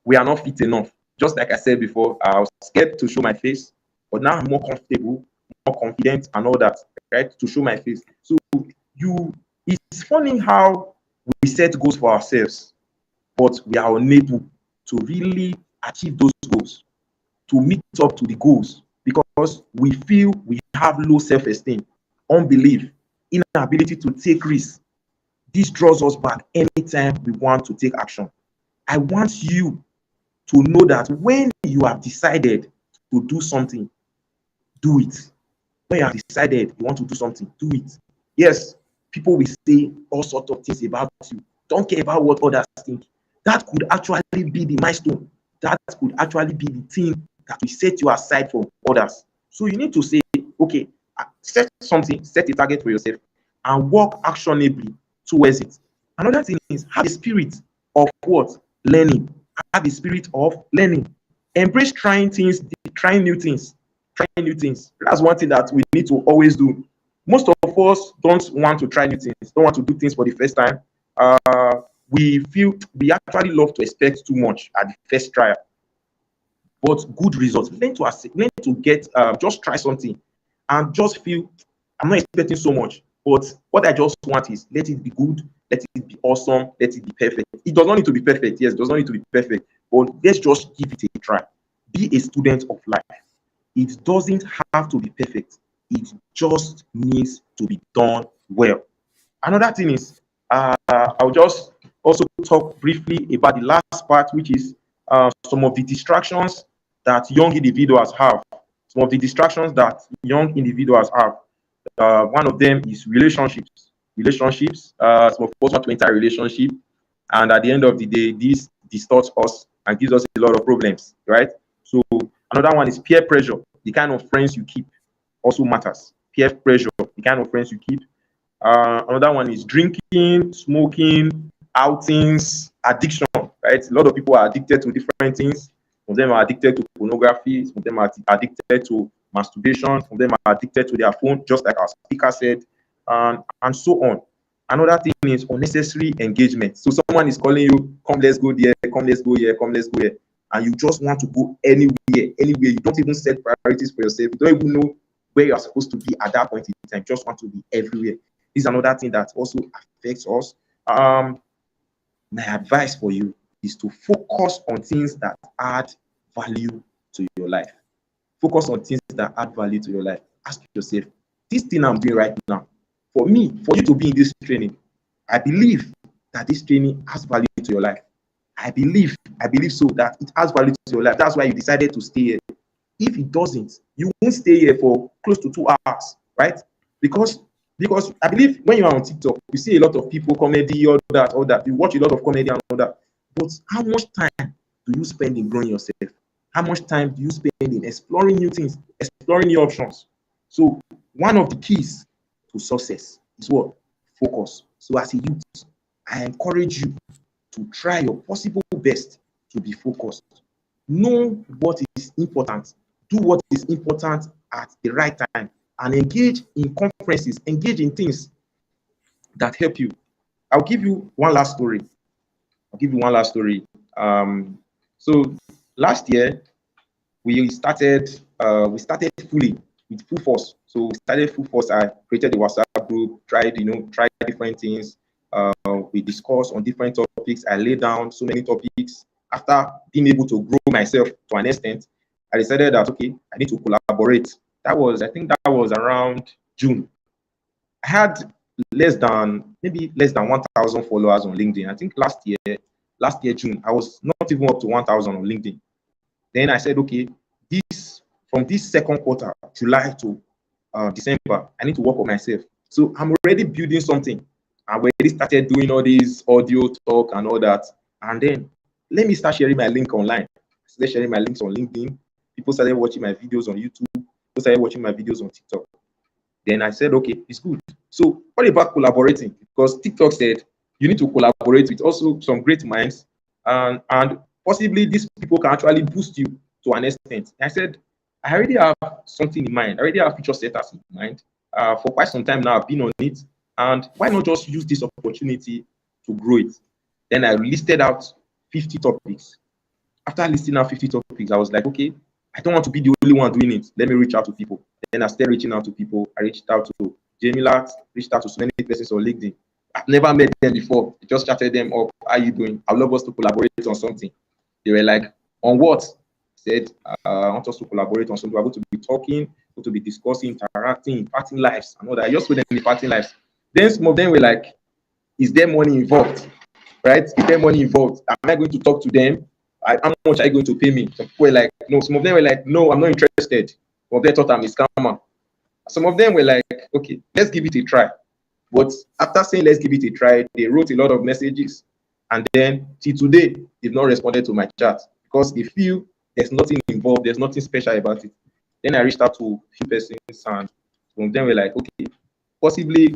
we are not fit enough. Just like I said before, I was scared to show my face, but now I'm more comfortable, more confident, and all that, right? To show my face. So it's funny how we set goals for ourselves, but we are unable to really achieve those goals, to meet up to the goals, because we feel we have low self-esteem, unbelief, inability to take risks. This draws us back anytime we want to take action. I want you to know that when you have decided to do something, do it. When you have decided you want to do something, do it. Yes, people will say all sorts of things about you. Don't care about what others think. That could actually be the milestone. That could actually be the thing that will set you aside from others. So you need to say, okay, set something, set a target for yourself, and work actionably towards it. Another thing is have a spirit of what? Learning. Have a spirit of learning. Embrace trying things, trying new things. Trying new things. That's one thing that we need to always do. Most of us don't want to try new things, don't want to do things for the first time. We feel we actually love to expect too much at the first trial, but good results. Learn to get just try something and just feel I'm not expecting so much, but what I just want is let it be good, let it be awesome, let it be perfect. It does not need to be perfect. Yes, it does not need to be perfect, but let's just give it a try. Be a student of life. It doesn't have to be perfect. It just needs to be done well. Another thing is, I'll just also talk briefly about the last part, which is some of the distractions that young individuals have. Some of the distractions that young individuals have. One of them is relationships. Relationships. Some of us want to enter a relationship, and at the end of the day, this distorts us and gives us a lot of problems, right? So another one is peer pressure. The kind of friends you keep also matters. Peer pressure, the kind of friends you keep. Another one is drinking, smoking, outings, addiction, right? A lot of people are addicted to different things. Some of them are addicted to pornography. Some of them are addicted to masturbation. Some of them are addicted to their phone, just like our speaker said, and so on. Another thing is unnecessary engagement. So someone is calling you, come, let's go there, come, let's go here, come, let's go here. And you just want to go anywhere. You don't even set priorities for yourself. You don't even know where you're supposed to be at that point in time. You just want to be everywhere. This is another thing that also affects us. My advice for you is to focus on things that add value to your life. Focus on things that add value to your life. Ask yourself, this thing I'm doing right now, for me, for you to be in this training, I believe that this training has value to your life. I believe so that it has value to your life. That's why you decided to stay here. If it doesn't, you won't stay here for close to 2 hours, right? Because I believe when you are on TikTok, you see a lot of people, comedy, all that. You watch a lot of comedy and all that. But how much time do you spend in growing yourself? How much time do you spend in exploring new things, exploring new options? So one of the keys to success is what? Focus. So as a youth, I encourage you to try your possible best to be focused. Know what is important. Do what is important at the right time, and engage in conferences, engage in things that help you. I'll give you one last story. So last year we started fully with full force. So we started full force. I created a WhatsApp group, tried different things. We discussed on different topics. I laid down so many topics. After being able to grow myself to an extent, I decided that okay, I need to collaborate. I think that was around June. I had less than 1,000 followers on LinkedIn. I think last year June, I was not even up to 1,000 on LinkedIn. Then I said, okay, from this second quarter, July to December, I need to work on myself. So I'm already building something. I already started doing all these audio talk and all that. And then let me start sharing my link online. I started sharing my links on LinkedIn. People started watching my videos on YouTube. People started watching my videos on TikTok. Then I said, okay, it's good. So what about collaborating? Because TikTok said you need to collaborate with also some great minds, and possibly these people can actually boost you to an extent. I said, I already have something in mind. I already have future setters in mind. For quite some time now, I've been on it, And why not just use this opportunity to grow it? Then I listed out 50 topics. After listing out 50 topics, I was like, okay, I don't want to be the only one doing it. Let me reach out to people. Then I started reaching out to people. I reached out to Jamie Lat, reached out to so many persons on LinkedIn. I've never met them before. I just chatted them up. How are you doing? I'd love us to collaborate on something. They were like, on what? I said, I want us to collaborate on something. We're going to be talking, going to be discussing, interacting, impacting lives and all that. I just told them impacting lives. Then some of them were like, is there money involved? Right? Is there money involved? Am I going to talk to them? How much are you going to pay me? Some people were like, no. Some of them were like, no, I'm not interested. Some of them thought I'm a scammer. Some of them were like, okay, let's give it a try. But after saying let's give it a try, they wrote a lot of messages. And then till today, they've not responded to my chat because they feel there's nothing involved, there's nothing special about it. Then I reached out to a few persons and some of them were like, okay, possibly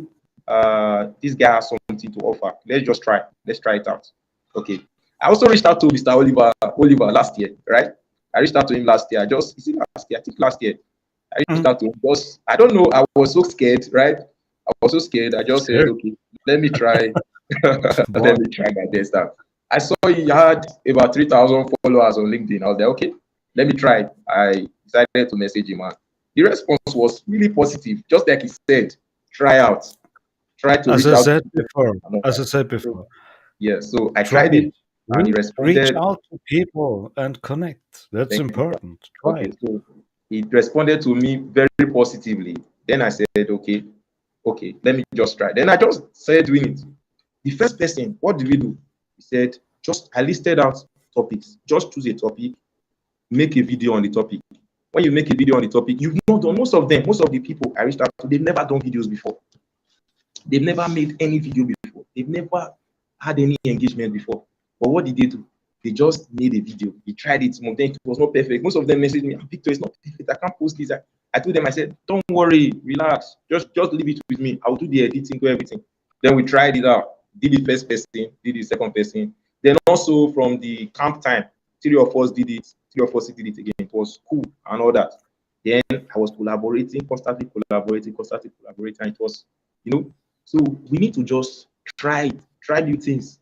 this guy has something to offer. Let's just try. Let's try it out. Okay. I also reached out to Mr. Oliver last year, right? I reached out to him last year. Is it last year? I think last year. I reached out to him because I don't know. I was so scared, right? I was so scared. I just said, okay, let me try. Let me try my best out. I saw he had about 3,000 followers on LinkedIn. I was like, okay, let me try. I decided to message him. And the response was really positive. Just like he said, try out. Try to As reach I out. said before, as I said before, Yeah, so I try tried it and he it. Reach responded. out to people and connect. That's Thank you. important. Try Okay, it. so he responded to me very positively. Then I said, okay, let me just try. Then I just started doing it. The first person, what did we do? He said, I listed out topics. Just choose a topic, make a video on the topic. When you make a video on the topic, you've not done most of the people I reached out to, they've never done videos before. They've never made any video before. They've never had any engagement before. But what did they do? They just made a video. They tried it. Some of them, it was not perfect. Most of them messaged me, Victor, it's not perfect. I can't post this. I told them, I said, don't worry, relax. Just leave it with me. I'll do the editing, do everything. Then we tried it out. Did the first person, did the second person. Then also from the camp time, 3 of us did it. 3 of us did it again. It was cool and all that. Then I was constantly collaborating. And it was, so we need to just try new things.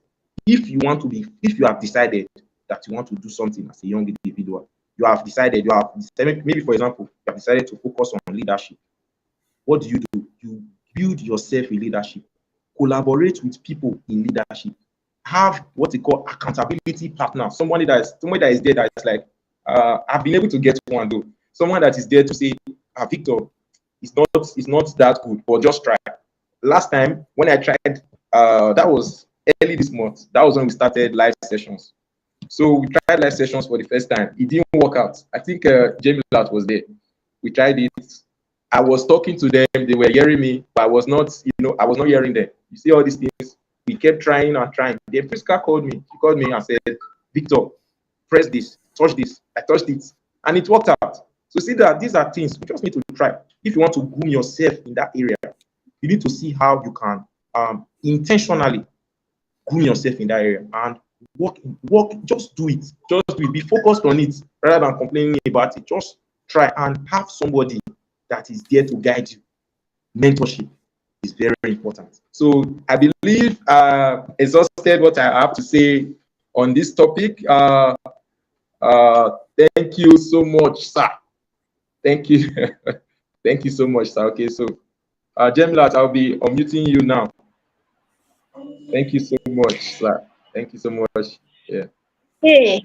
If you have decided that you want to do something as a young individual, maybe for example, you have decided to focus on leadership. What do? You build yourself in leadership, collaborate with people in leadership, have what they call accountability partner, somebody that is there that is like, I've been able to get one though, someone that is there to say, Victor, it's not that good, but just try. Last time when I tried, that was early this month. That was when we started live sessions. So we tried live sessions for the first time. It didn't work out. I think Jamie Lat was there. We tried it. I was talking to them. They were hearing me, but I was not hearing them. You see all these things. We kept trying and trying. The Friska called me. She called me and said, Victor, press this, touch this. I touched it, and it worked out. So see that these are things we just need to try. If you want to groom yourself in that area, you need to see how you can intentionally groom yourself in that area and work. Just do it. Be focused on it rather than complaining about it. Just try and have somebody that is there to guide you. Mentorship is very important. So I believe exhausted what I have to say on this topic. Thank you so much, sir. Thank you. Thank you so much, sir. Okay, so Jemlat, I'll be unmuting you now. Thank you so much, sir. Thank you so much. Yeah. Hey,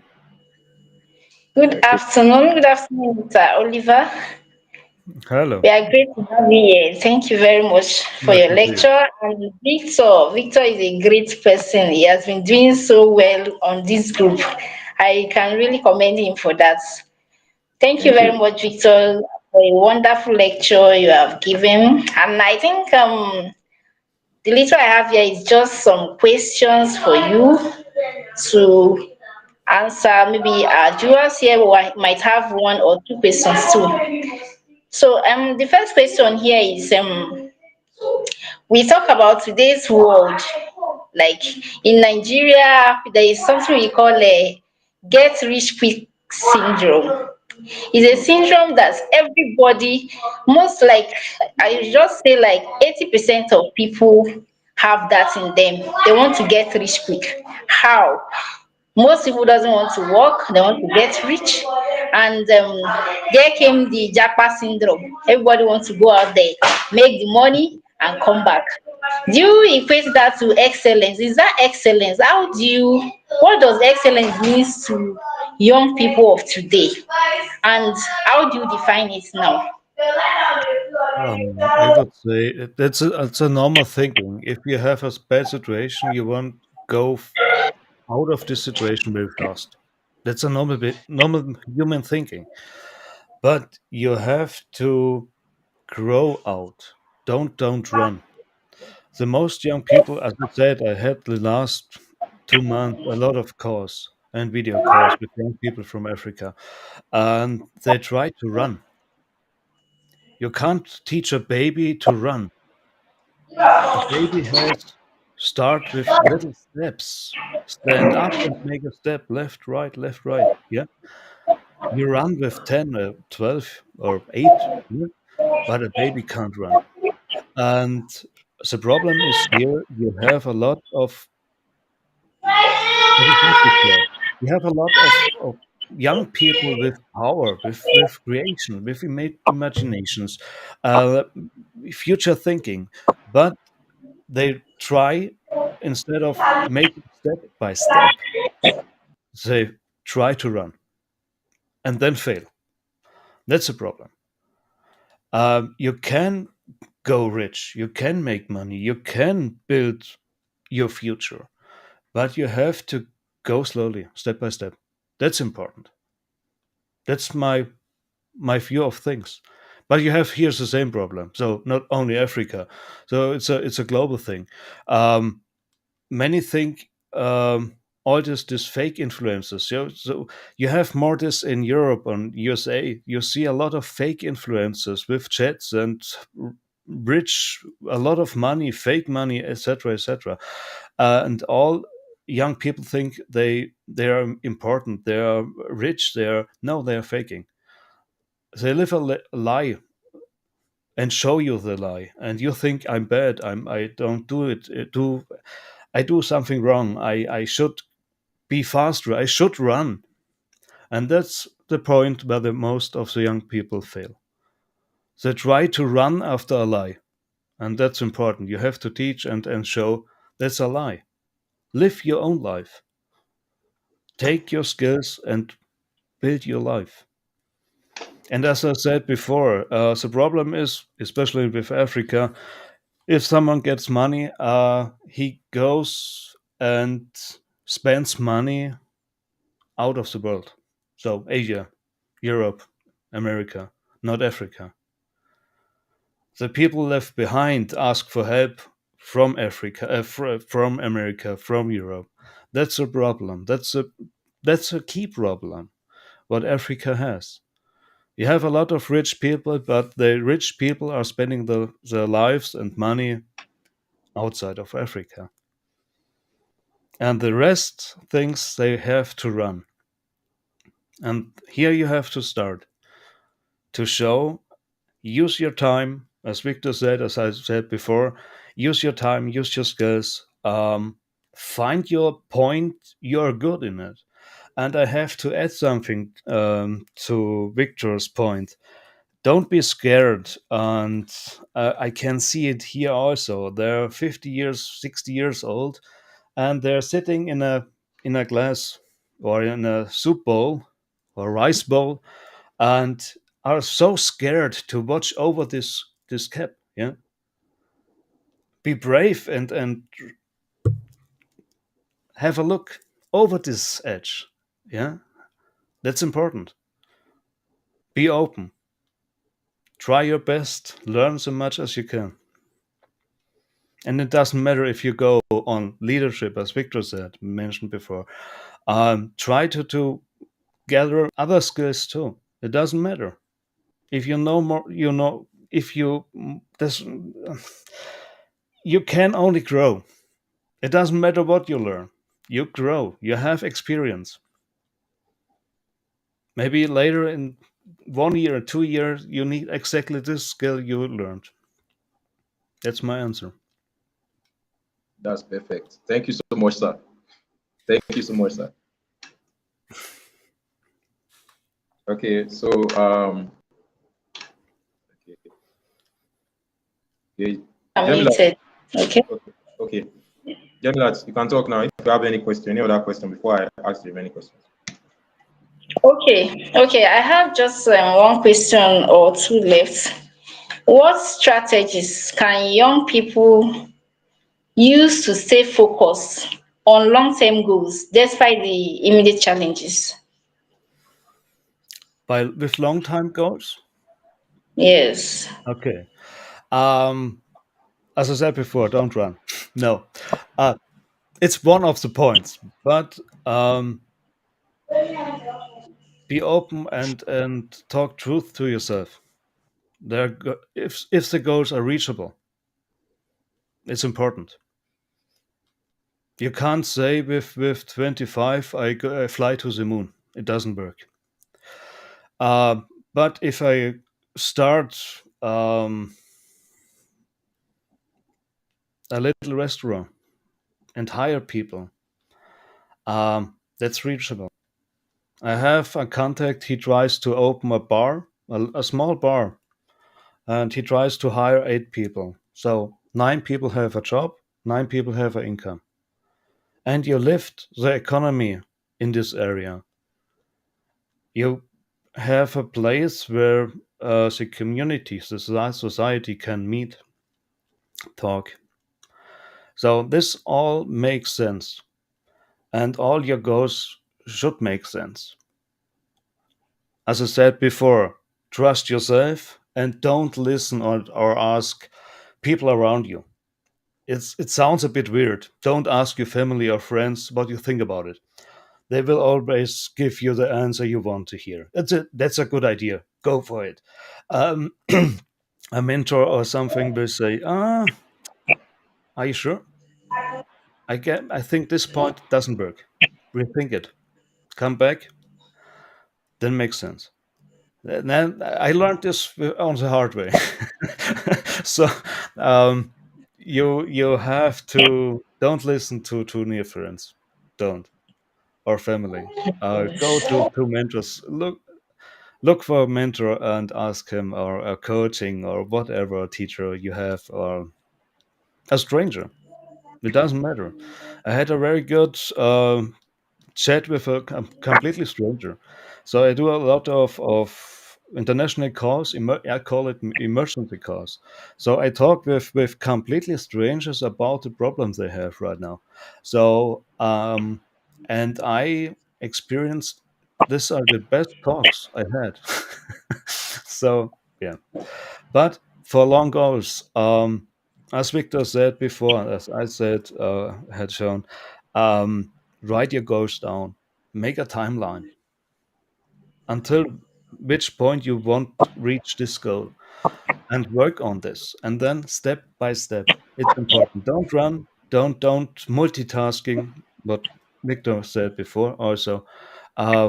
good Okay. afternoon. Good afternoon, Mr. Oliver. Hello. We are great to have you here. Thank you very much for Nice your to see you. lecture. And Victor is a great person. He has been doing so well on this group. I can really commend him for that. Thank you Thank very you. much, Victor, for a wonderful lecture you have given. And I think the little I have here is just some questions for you to answer. Maybe our viewers here might have 1 or 2 questions too. So the first question here is we talk about today's world. Like in Nigeria, there is something we call a get rich quick syndrome. It's a syndrome that everybody, most like, I just say like 80% of people have that in them. They want to get rich quick. How? Most people doesn't want to work, they want to get rich. And there came the japa syndrome. Everybody wants to go out there, make the money and come back. Do you equate that to excellence? Is that excellence? How do you, what does excellence means to young people of today, and how do you define it now? I would say it's a normal thinking. If you have a bad situation, you want go out of this situation very fast. That's a normal human thinking. But you have to grow out. Don't run. The most young people, as I said, I had the last 2 months a lot of calls and video calls with young people from Africa, and they try to run. You can't teach a baby to run. A baby has start with little steps. Stand up and make a step left, right, left, right. Yeah. You run with 10 or 12 or 8, yeah? But a baby can't run. And the problem is here you have a lot of, as I said before, you have a lot of young people with power, with creation, with imaginations, uh, future thinking, but they try, instead of making step by step, they try to run and then fail. That's a problem. You can go rich, you can make money, you can build your future, but you have to go slowly, step by step. That's important. That's my view of things. But you have here's the same problem. So not only Africa, so it's a global thing. Um, Many think all this fake influencers. So you have more this in Europe and USA. You see a lot of fake influencers with chats and rich, a lot of money, fake money, etc., etc. And all young people think they are important. They are rich. They are no, they are faking. They live a lie and show you the lie, and you think I'm bad. I don't do it. I do something wrong. I should be faster. I should run. And that's the point where the most of the young people fail. They try to run after a lie. And that's important. You have to teach and show that's a lie. Live your own life. Take your skills and build your life. And as I said before, the problem is, especially with Africa, if someone gets money, he goes and spends money out of the world. So Asia, Europe, America, not Africa. The people left behind ask for help from Africa, from America, from Europe. That's a problem. That's a key problem. What Africa has. You have a lot of rich people, but the rich people are spending their lives and money outside of Africa. And the rest thinks they have to run. And here you have to start to show, use your time, as Victor said, as I said before, use your time, use your skills, find your point, you're good in it. And I have to add something to Victor's point. Don't be scared. And I can see it here also. They're 50 years, 60 years old, and they're sitting in a glass or in a soup bowl or rice bowl, and are so scared to watch over this cap. Yeah, be brave and have a look over this edge. Yeah, that's important. Be open. Try your best. Learn so much as you can. And it doesn't matter if you go on leadership, as Victor said, mentioned before. Try to gather other skills too. It doesn't matter. If you know more, you know. If you this, you can only grow. It doesn't matter what you learn. You grow. You have experience. Maybe later in 1 year, 2 years, you need exactly this skill you learned. That's my answer. That's perfect. Thank you so much, sir. Thank you so much, sir. Okay, so okay, okay. I'm Jamila, muted. Okay. okay, okay. Jamila, you can talk now. If you have any question, any other question before I ask you any questions. Okay. Okay. I have just one question or two left. What strategies can young people use to stay focused on long-term goals despite the immediate challenges? By with long time goals. Yes. Okay. Um, as I said before, don't run. No, uh, it's one of the points, but be open and talk truth to yourself. If the goals are reachable, it's important. You can't say with 25 I fly to the moon. It doesn't work. Uh, but if I start a little restaurant and hire people, that's reachable. I have a contact. He tries to open a bar, a small bar, and he tries to hire 8 people. So 9 people have a job, 9 people have an income, and you lift the economy in this area. You have a place where the community, the society can meet, talk. So this all makes sense, and all your goals should make sense. As I said before, trust yourself and don't listen or ask people around you. It sounds a bit weird. Don't ask your family or friends what you think about it. They will always give you the answer you want to hear. That's a good idea. Go for it. Um, a mentor or something will say, are you sure? I think this point doesn't work. Rethink it. Come back, then makes sense. And then I learned this on the hard way. So um, you have to don't listen to near friends, don't or family. Go to mentors. Look for a mentor and ask him or a coaching or whatever teacher you have or a stranger. It doesn't matter. I had a very good chat with a completely stranger. So I do a lot of international calls. I call it emergency calls. So I talk with completely strangers about the problems they have right now. So and I experienced these are the best talks I had. So yeah, but for long goals, as Victor said before, as I said, had shown, write your goals down, make a timeline until which point you want to reach this goal and work on this. And then step by step, it's important. Don't run, don't multitasking, what Victor said before also.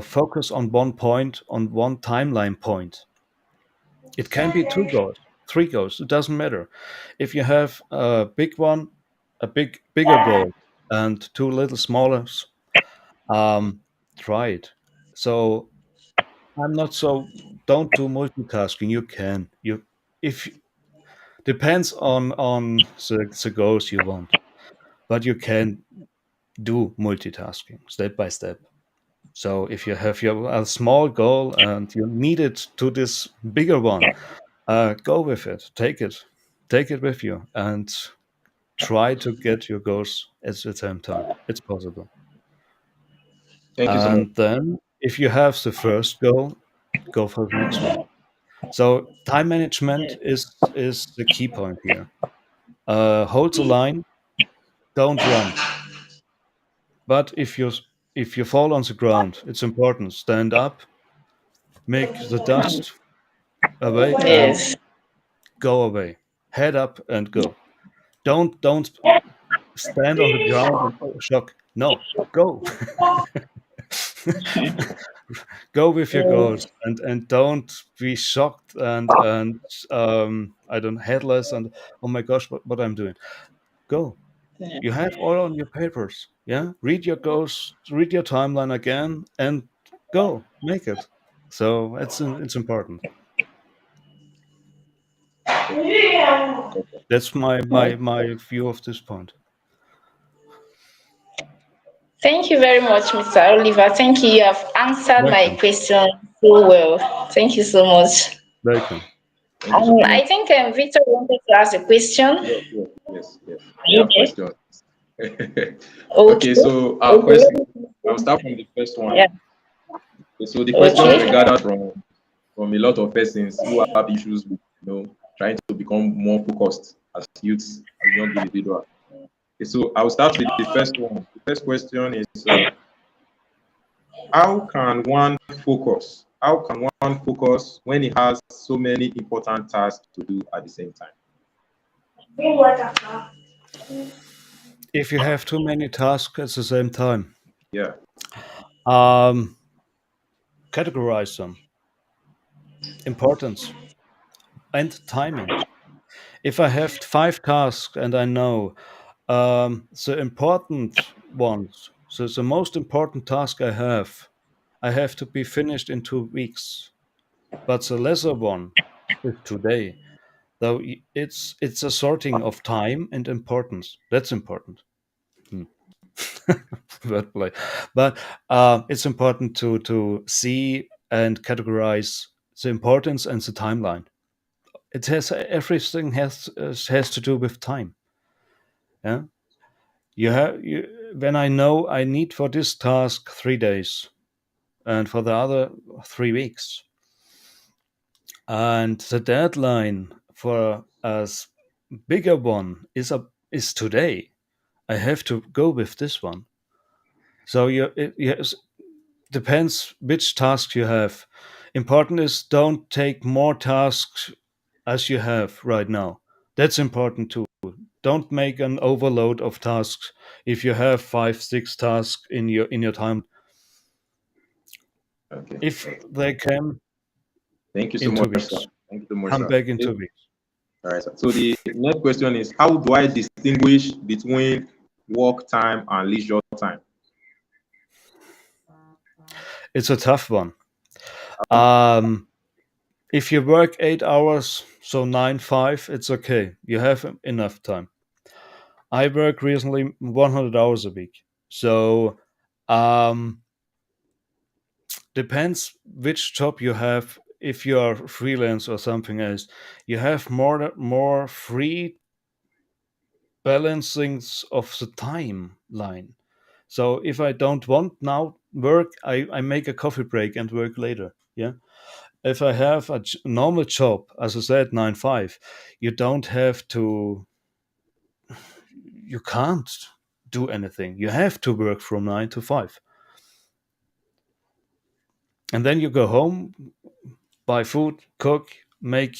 Focus on one point, on one timeline point. It can be 2 goals, 3 goals. It doesn't matter. If you have a big one, a bigger goal, and two little smaller, um, try it. So I'm not so. Don't do multitasking. You can. You if depends on the goals you want, but you can do multitasking step by step. So if you have your a small goal and you need it to this bigger one, go with it. Take it with you, and try to get your goals at the same time. It's possible. Thank you so much. And then, if you have the first goal, go for the next one. So time management is the key point here. Hold the line. Don't run. But if you fall on the ground, it's important. Stand up, make the dust away, and Yes. go away. Head up and go. Don't stand on the ground and shock. No, go. Go with your Mm, goals, and don't be shocked and I don't headless and oh my gosh, what I'm doing. Go. yeah. You have all on your papers. Yeah. Read your goals, read your timeline again, and go make it. So it's important. That's my view of this point. Thank you very much, Mr. Oliver. Thank you. You have answered my Welcome. question so well. Thank you so much. Welcome. Thank you so much. I think Victor wanted to ask a question. Yes, yes, yes, yes. Are We you have there? questions. Okay, Okay. so first, Okay. I'll start from the first one. Yeah. Okay, so the questions were Okay. gathered from a lot of persons who have issues with, trying to become more focused as youths, as young individuals. Okay, so I'll start with the first one. The first question is, how can one focus? How can one focus when he has so many important tasks to do at the same time? If you have too many tasks at the same time, Yeah. um, categorize them. Importance and timing. If I have 5 tasks and I know the important ones, so the most important task I have to be finished in 2 weeks. But the lesser one is today. Though it's a sorting of time and importance. That's important. Hmm. Wordplay. But it's important to see and categorize the importance and the timeline. It has everything has to do with time. Yeah, when I know I need for this task 3 days and for the other 3 weeks, and the deadline for a bigger one is today. I have to go with this one. So yes, depends which task you have. Important is don't take more tasks as you have right now. That's important too. Don't make an overload of tasks. If you have 5 6 tasks in your time, Okay. if Okay. they come Thank you so in two much, sir. weeks, Thank you so much, come sir. back in Okay. 2 weeks. All right, sir. So the next question is, how do I distinguish between work time and leisure time? It's a tough one. Um, if you work 8 hours, so 9 5, it's okay. You have enough time. I work recently 100 hours a week, so um, depends which job you have. If you are freelance or something else, you have more free balancings of the timeline. So if I don't want now work, I make a coffee break and work later. Yeah. If I have a normal job, as I said, 9 5, you don't have to, you can't do anything. You have to work from 9 to 5. And then you go home, buy food, cook, make,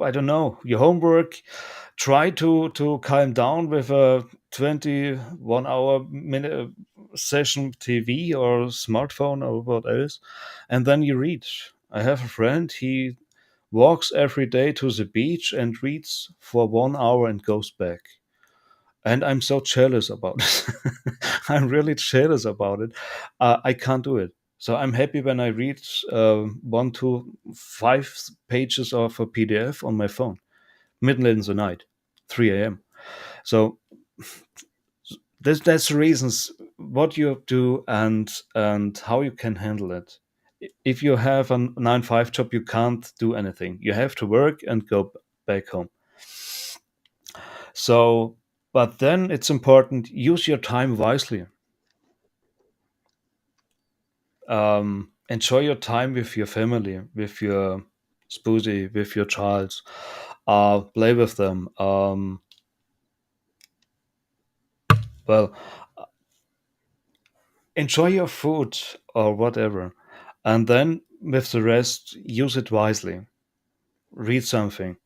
I don't know, your homework, try to calm down with a 21 hour minute session TV or smartphone or what else, and then you read. I have a friend, he walks every day to the beach and reads for 1 hour and goes back. And I'm so jealous about it. I'm really jealous about it. I can't do it. So I'm happy when I read 1 to 5 pages of a PDF on my phone, middle in the night, 3 a.m. So that's the reasons what you do and how you can handle it. If you have a 9 5 job, you can't do anything. You have to work and go back home. So, but then it's important use your time wisely. Enjoy your time with your family, with your spousey, with your child. Play with them. Well, enjoy your food or whatever, and then with the rest, use it wisely. Read something,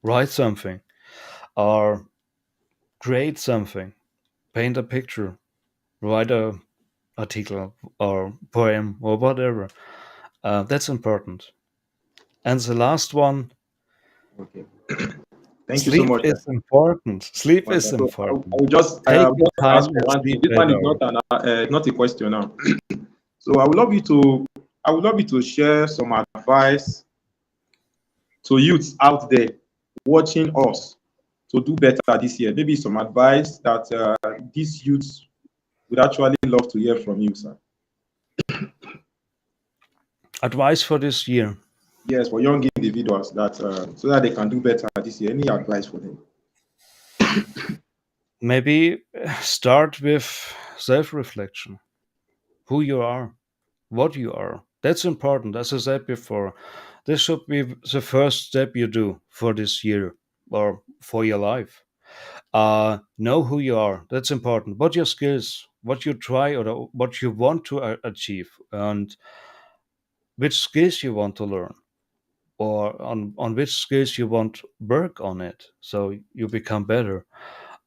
write something, or create something, paint a picture, write a article or poem or whatever. That's important. And the last one, Okay. Thank you so sleep much, sir. is important. Sleep is So I important. will just Take your time ask and for one thing. sleep This one 8 is hours. not a question now. So I would love you to share some advice to youths out there watching us to do better this year. Maybe some advice that these youths would actually love to hear from you, sir. Advice for this year. Yes, for young individuals that so that they can do better this year. Any advice for them? Maybe start with self reflection. Who you are, what you are. That's important. As I said before, this should be the first step you do for this year or for your life. Know who you are. That's important. What your skills, what you try or what you want to achieve, and which skills you want to learn, or on which skills you want work on it, so you become better.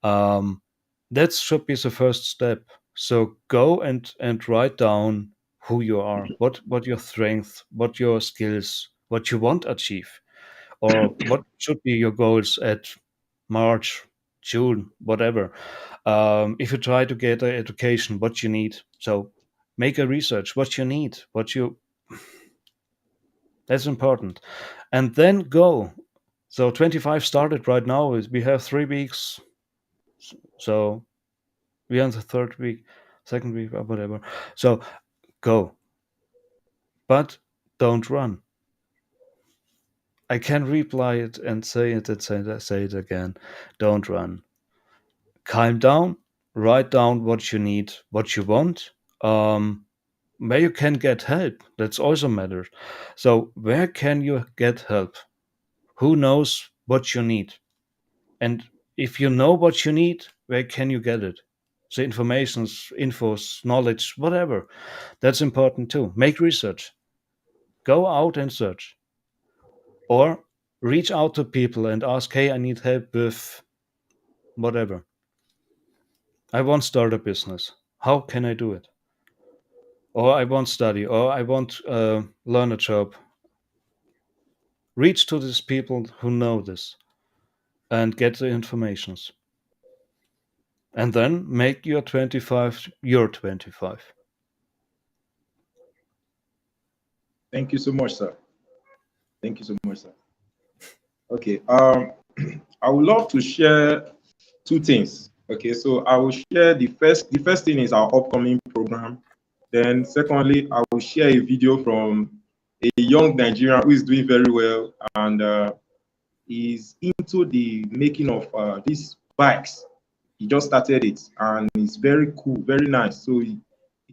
Um, that should be the first step. So go and write down who you are, what your strengths, what your skills, what you want to achieve, or what should be your goals at March, June, whatever. If you try to get an education, what you need. So make a research, what you need, what you. That's important, and then go. So 25 started right now. We have 3 weeks, so we're on the third week, second week, or whatever. So go, but don't run. I can reply it and say it and say it again. Don't run. Calm down. Write down what you need, what you want. Where you can get help. That's also matters. So where can you get help? Who knows what you need? And if you know what you need, where can you get it? The informations, infos, knowledge, whatever. That's important too. Make research. Go out and search. Or reach out to people and ask, hey, I need help with whatever. I want to start a business. How can I do it? Or I want to study, or I want learn a job. Reach to these people who know this and get the informations. And then make your 25 your 25. Thank you so much, sir. Thank you so much, sir. Okay. I would love to share two things. Okay, so I will share the first thing is our upcoming program. Then secondly, I will share a video from a young Nigerian who is doing very well and is into the making of these bikes. He just started it and it's very cool, very nice. So he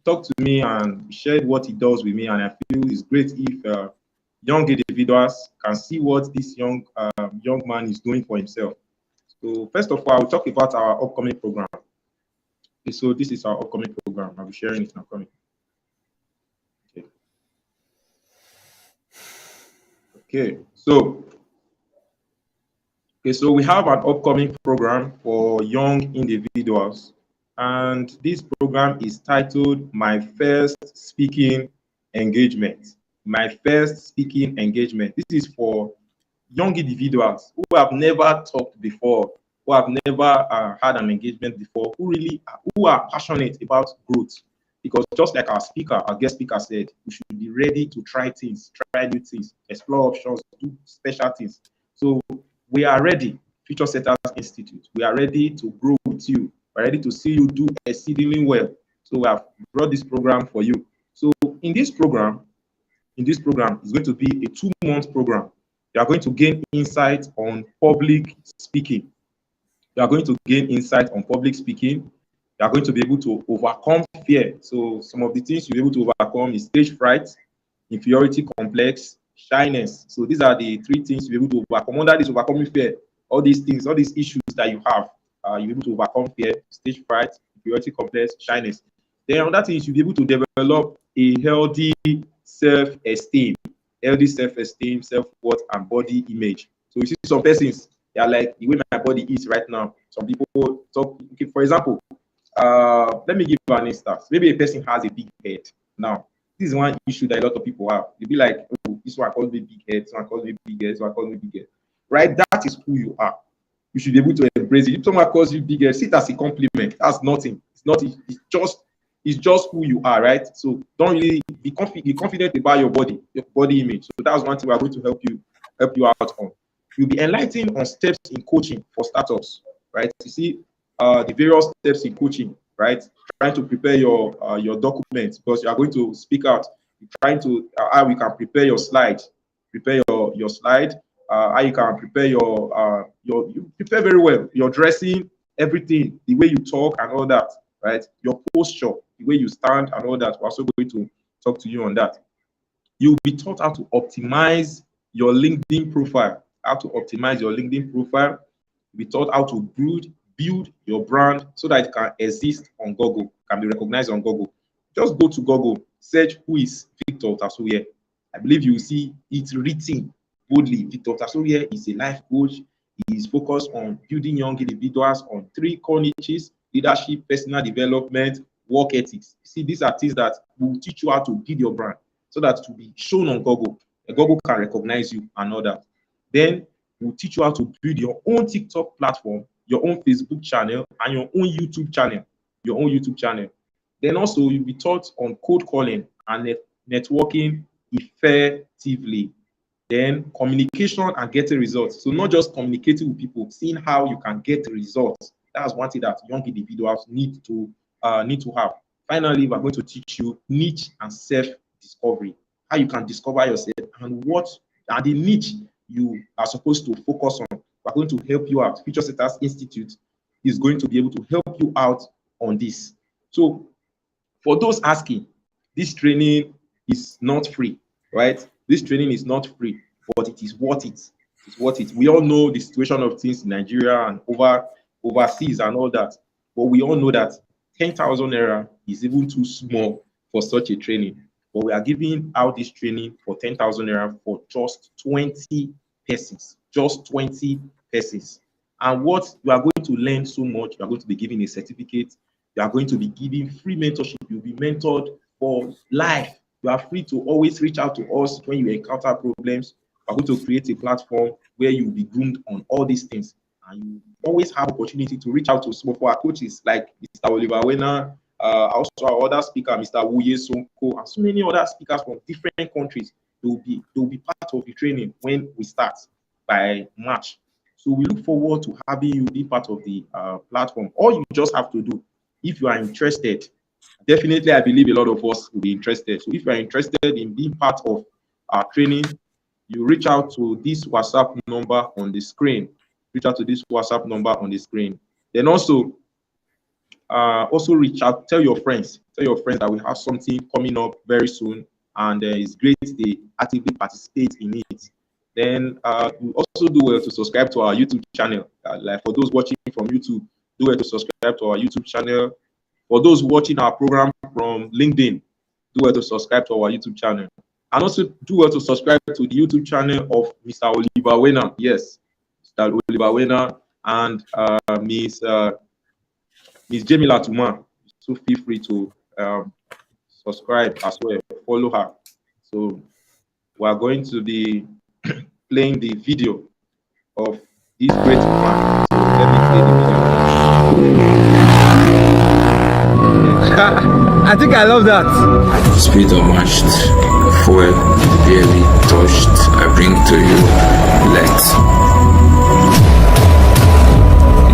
talked to me and shared what he does with me, and I feel it's great if young individuals can see what this young man is doing for himself. So first of all, I will talk about our upcoming program. Okay, so this is our upcoming program. I'll be sharing it now. Coming. Okay. Okay. So we have an upcoming program for young individuals, and this program is titled "My First Speaking Engagement." My first speaking engagement. This is for young individuals who have never talked before, who have never had an engagement before, who are passionate about growth. Because just like our guest speaker said, we should be ready to try things, try new things, explore options, do special things. So we are ready, Future Setters Institute. We are ready to grow with you. We're ready to see you do exceedingly well. So we have brought this program for you. So in this program, it's going to be a 2-month program. You are going to gain insight on public speaking. You are going to gain insight on public speaking. You are going to be able to overcome fear. So some of the things you'll be able to overcome is stage fright, inferiority complex, shyness. So these are the 3 things you'll be able to overcome. Under this overcoming fear, all these things, all these issues that you have, you'll be able to overcome fear, stage fright, inferiority complex, shyness. Then another thing is you'll be able to develop a self-esteem, self-esteem, self-worth, and body image. So you see some persons, they are like, the way my body is right now. Some people talk, okay, for example, Let me give you an instance. Maybe a person has a big head. Now, this is one issue that a lot of people have. They'll be like, oh, this one calls me big head, this one calls me big head, this one calls me big head. Right? That is who you are. You should be able to embrace it. If someone calls you big head, see it as a compliment. That's nothing. It's not, it's just who you are, right? So don't really be confident about your body image. So that's one thing we're going to help you out on. You'll be enlightened on steps in coaching for startups, right? You see the various steps in coaching, right? Trying to prepare your documents because you are going to speak out. You're trying to how you can prepare your slide, your slide. How you can prepare you prepare very well. Your dressing, everything, the way you talk and all that, right? Your posture, the way you stand and all that. We're also going to talk to you on that. You'll be taught how to optimize your LinkedIn profile. How to optimize your LinkedIn profile. You'll be taught how to build your brand so that it can exist on Google, can be recognized on Google. Just go to Google, search who is Victor Otasowie. I believe you will see it written boldly. Victor Otasowie is a life coach. He is focused on building young individuals on 3 core niches: leadership, personal development, work ethics. See, these are things that will teach you how to build your brand so that to be shown on Google, and Google can recognize you and all that. Then we'll teach you how to build your own TikTok platform, your own Facebook channel, and your own YouTube channel. Then also you'll be taught on cold calling and networking effectively. Then communication and getting results. So not just communicating with people, seeing how you can get results. That's one thing that young individuals need to have. Finally, we're going to teach you niche and self-discovery. How you can discover yourself and what are the niche you are supposed to focus on. We're going to help you out. Future Setters Institute is going to be able to help you out on this. So for those asking, this training is not free, right? This training is not free, but it is worth it. It's worth it. We all know the situation of things in Nigeria and overseas and all that, but we all know that 10,000 naira is even too small for such a training. But we are giving out this training for 10,000 naira for just 20 persons. Just 20 persons. And what you are going to learn so much, you are going to be given a certificate. You are going to be given free mentorship. You'll be mentored for life. You are free to always reach out to us when you encounter problems. We are going to create a platform where you will be groomed on all these things. And you always have opportunity to reach out to some of our coaches like Mr. Oliver Werner, also our other speaker, Mr. Wuye Sonko, and so many other speakers from different countries. They will be part of the training when we start by March. So we look forward to having you be part of the platform. All you just have to do, if you are interested, definitely I believe a lot of us will be interested. So if you are interested in being part of our training, you reach out to this WhatsApp number on the screen. Reach out to this WhatsApp number on the screen. Then also reach out, tell your friends that we have something coming up very soon, and it's great they actively participate in it. Then you also do well to subscribe to our YouTube channel. Like for those watching from YouTube, do well to subscribe to our YouTube channel. For those watching our program from LinkedIn, do well to subscribe to our YouTube channel. And also do well to subscribe to the YouTube channel of Mr. Oliver Werner. Yes, Mr. Oliver Werner and Miss Jamila Tuma. So feel free to subscribe as well, follow her. So we are going to be playing the video of this great man. So let me play the video. I think I love that. Speed unmatched, fuel barely touched. I bring to you let.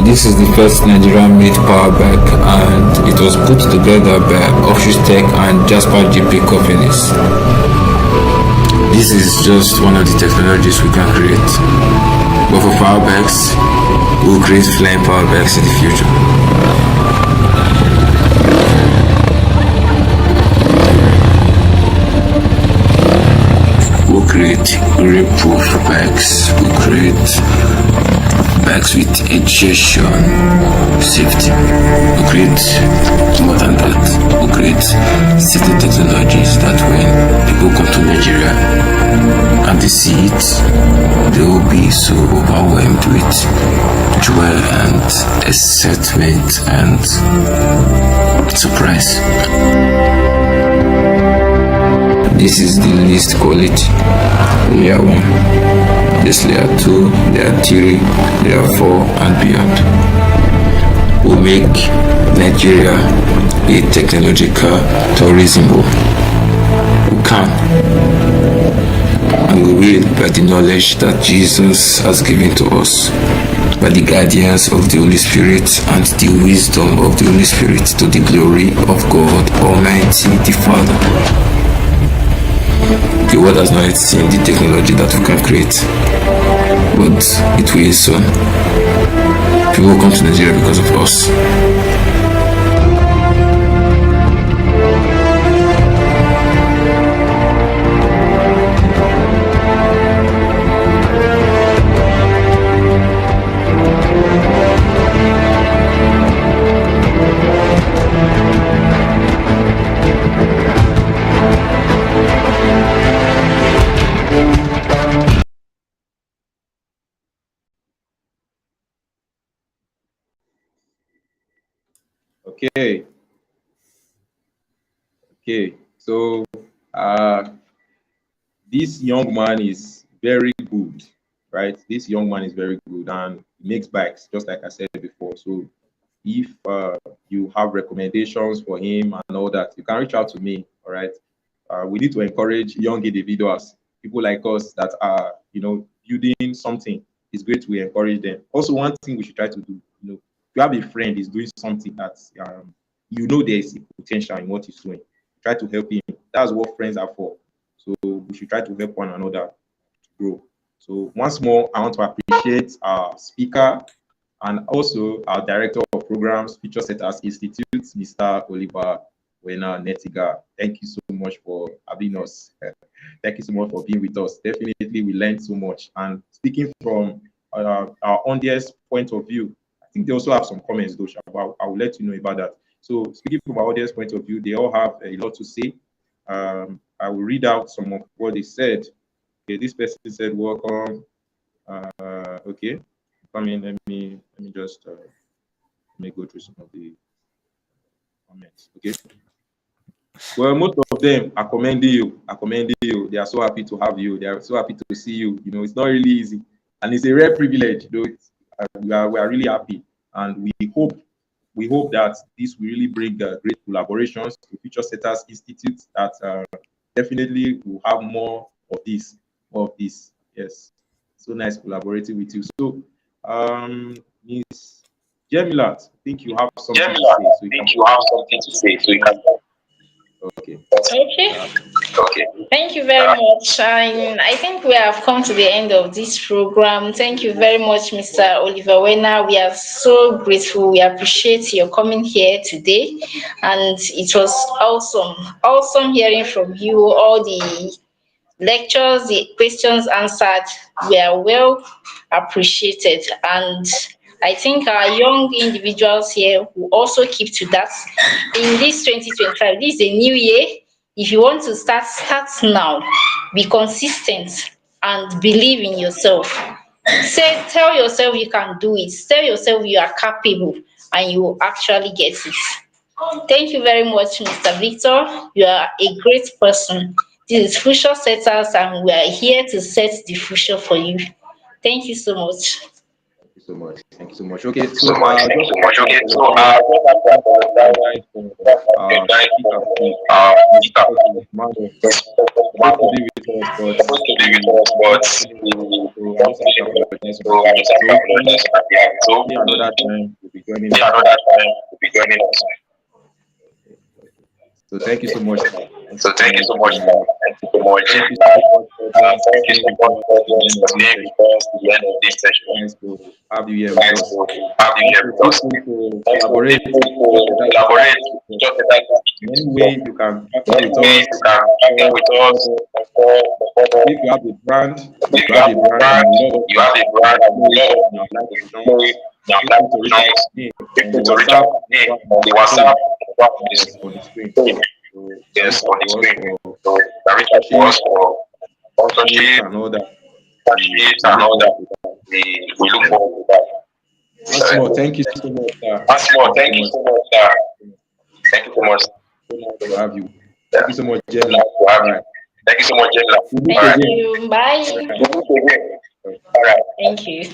This is the first Nigerian-made power bike, and it was put together by Offshore Tech and Jasper GP companies. This is just one of the technologies we can create. But for power bikes, we'll create flying power bikes in the future. We'll create grip-proof bikes. We'll create bikes with ejection safety. We'll create more than that. We'll create certain technologies that when people come to Nigeria and they see it, they will be so overwhelmed with joy and excitement and surprise. This is the least quality. Layer 1, this layer 2, layer 3, layer 4 and beyond will make Nigeria a technological tourism hub. We can, and we will, by the knowledge that Jesus has given to us, by the guidance of the Holy Spirit and the wisdom of the Holy Spirit, to the glory of God Almighty, the Father. The world has not yet seen the technology that we can create, but it will soon. People will come to Nigeria because of us. Okay. Okay. So this young man is very good, right? This young man is very good and makes bikes, just like I said before. So if you have recommendations for him and all that, you can reach out to me. All right. We need to encourage young individuals, people like us that are, building something. It's great to encourage them. Also, one thing we should try to do, if you have a friend is doing something that there's a potential in what he's doing, try to help him. That's what friends are for. So we should try to help one another to grow. So once more, I want to appreciate our speaker and also our Director of Programs, Future Setters Institute, Mr. Oliver Werner Kneitinger. Thank you so much for having us. Thank you so much for being with us. Definitely, we learned so much. And speaking from our audience point of view, I think they also have some comments, though, I will let you know about that. So speaking from our audience point of view, they all have a lot to say. I will read out some of what they said. Okay, this person said, welcome. Okay, come in. Let me just let me go through some of the comments. Okay. Well, most of them are commending you. They are so happy to have you. They are so happy to see you. It's not really easy, and it's a rare privilege. We are really happy, and we hope that this will really bring great collaborations to Future Setters Institute. That definitely will have more of this. Yes, so nice collaborating with you. So, Miss Jemilat, I think you have something to say. So you can. Okay. Okay. Thank you very much. I think we have come to the end of this program. Thank you very much, Mr. Oliver Werner. We are so grateful. We appreciate your coming here today. And it was awesome hearing from you. All the lectures, the questions answered were well appreciated. And I think our young individuals here will also keep to that. In this 2025, this is a new year. If you want to start now. Be consistent and believe in yourself. Tell yourself you can do it. Tell yourself you are capable and you will actually get it. Thank you very much, Mr. Victor. You are a great person. This is Future Setters, and we are here to set the future for you. Thank you so much. Thank you so much. Thank you so much. Okay, so another time will be joining us. So thank you so much. Thank you so much. Thank you so much. Thank you so much for staying with us to the end of this session. Nice to have you here with us. Collaborate. Any way you can partner with us. If you have a brand, you have a brand, the WhatsApp on the screen. Yes, on the screen. So, reach out for sponsorship and all that. We look forward to that. Once more, thank you so much, sir. Thank you so much, sir. Thank you so much. To have you. Thank you so much, Jenna. Thank you so much, Jenna. Thank you. Bye. All right. Thank you.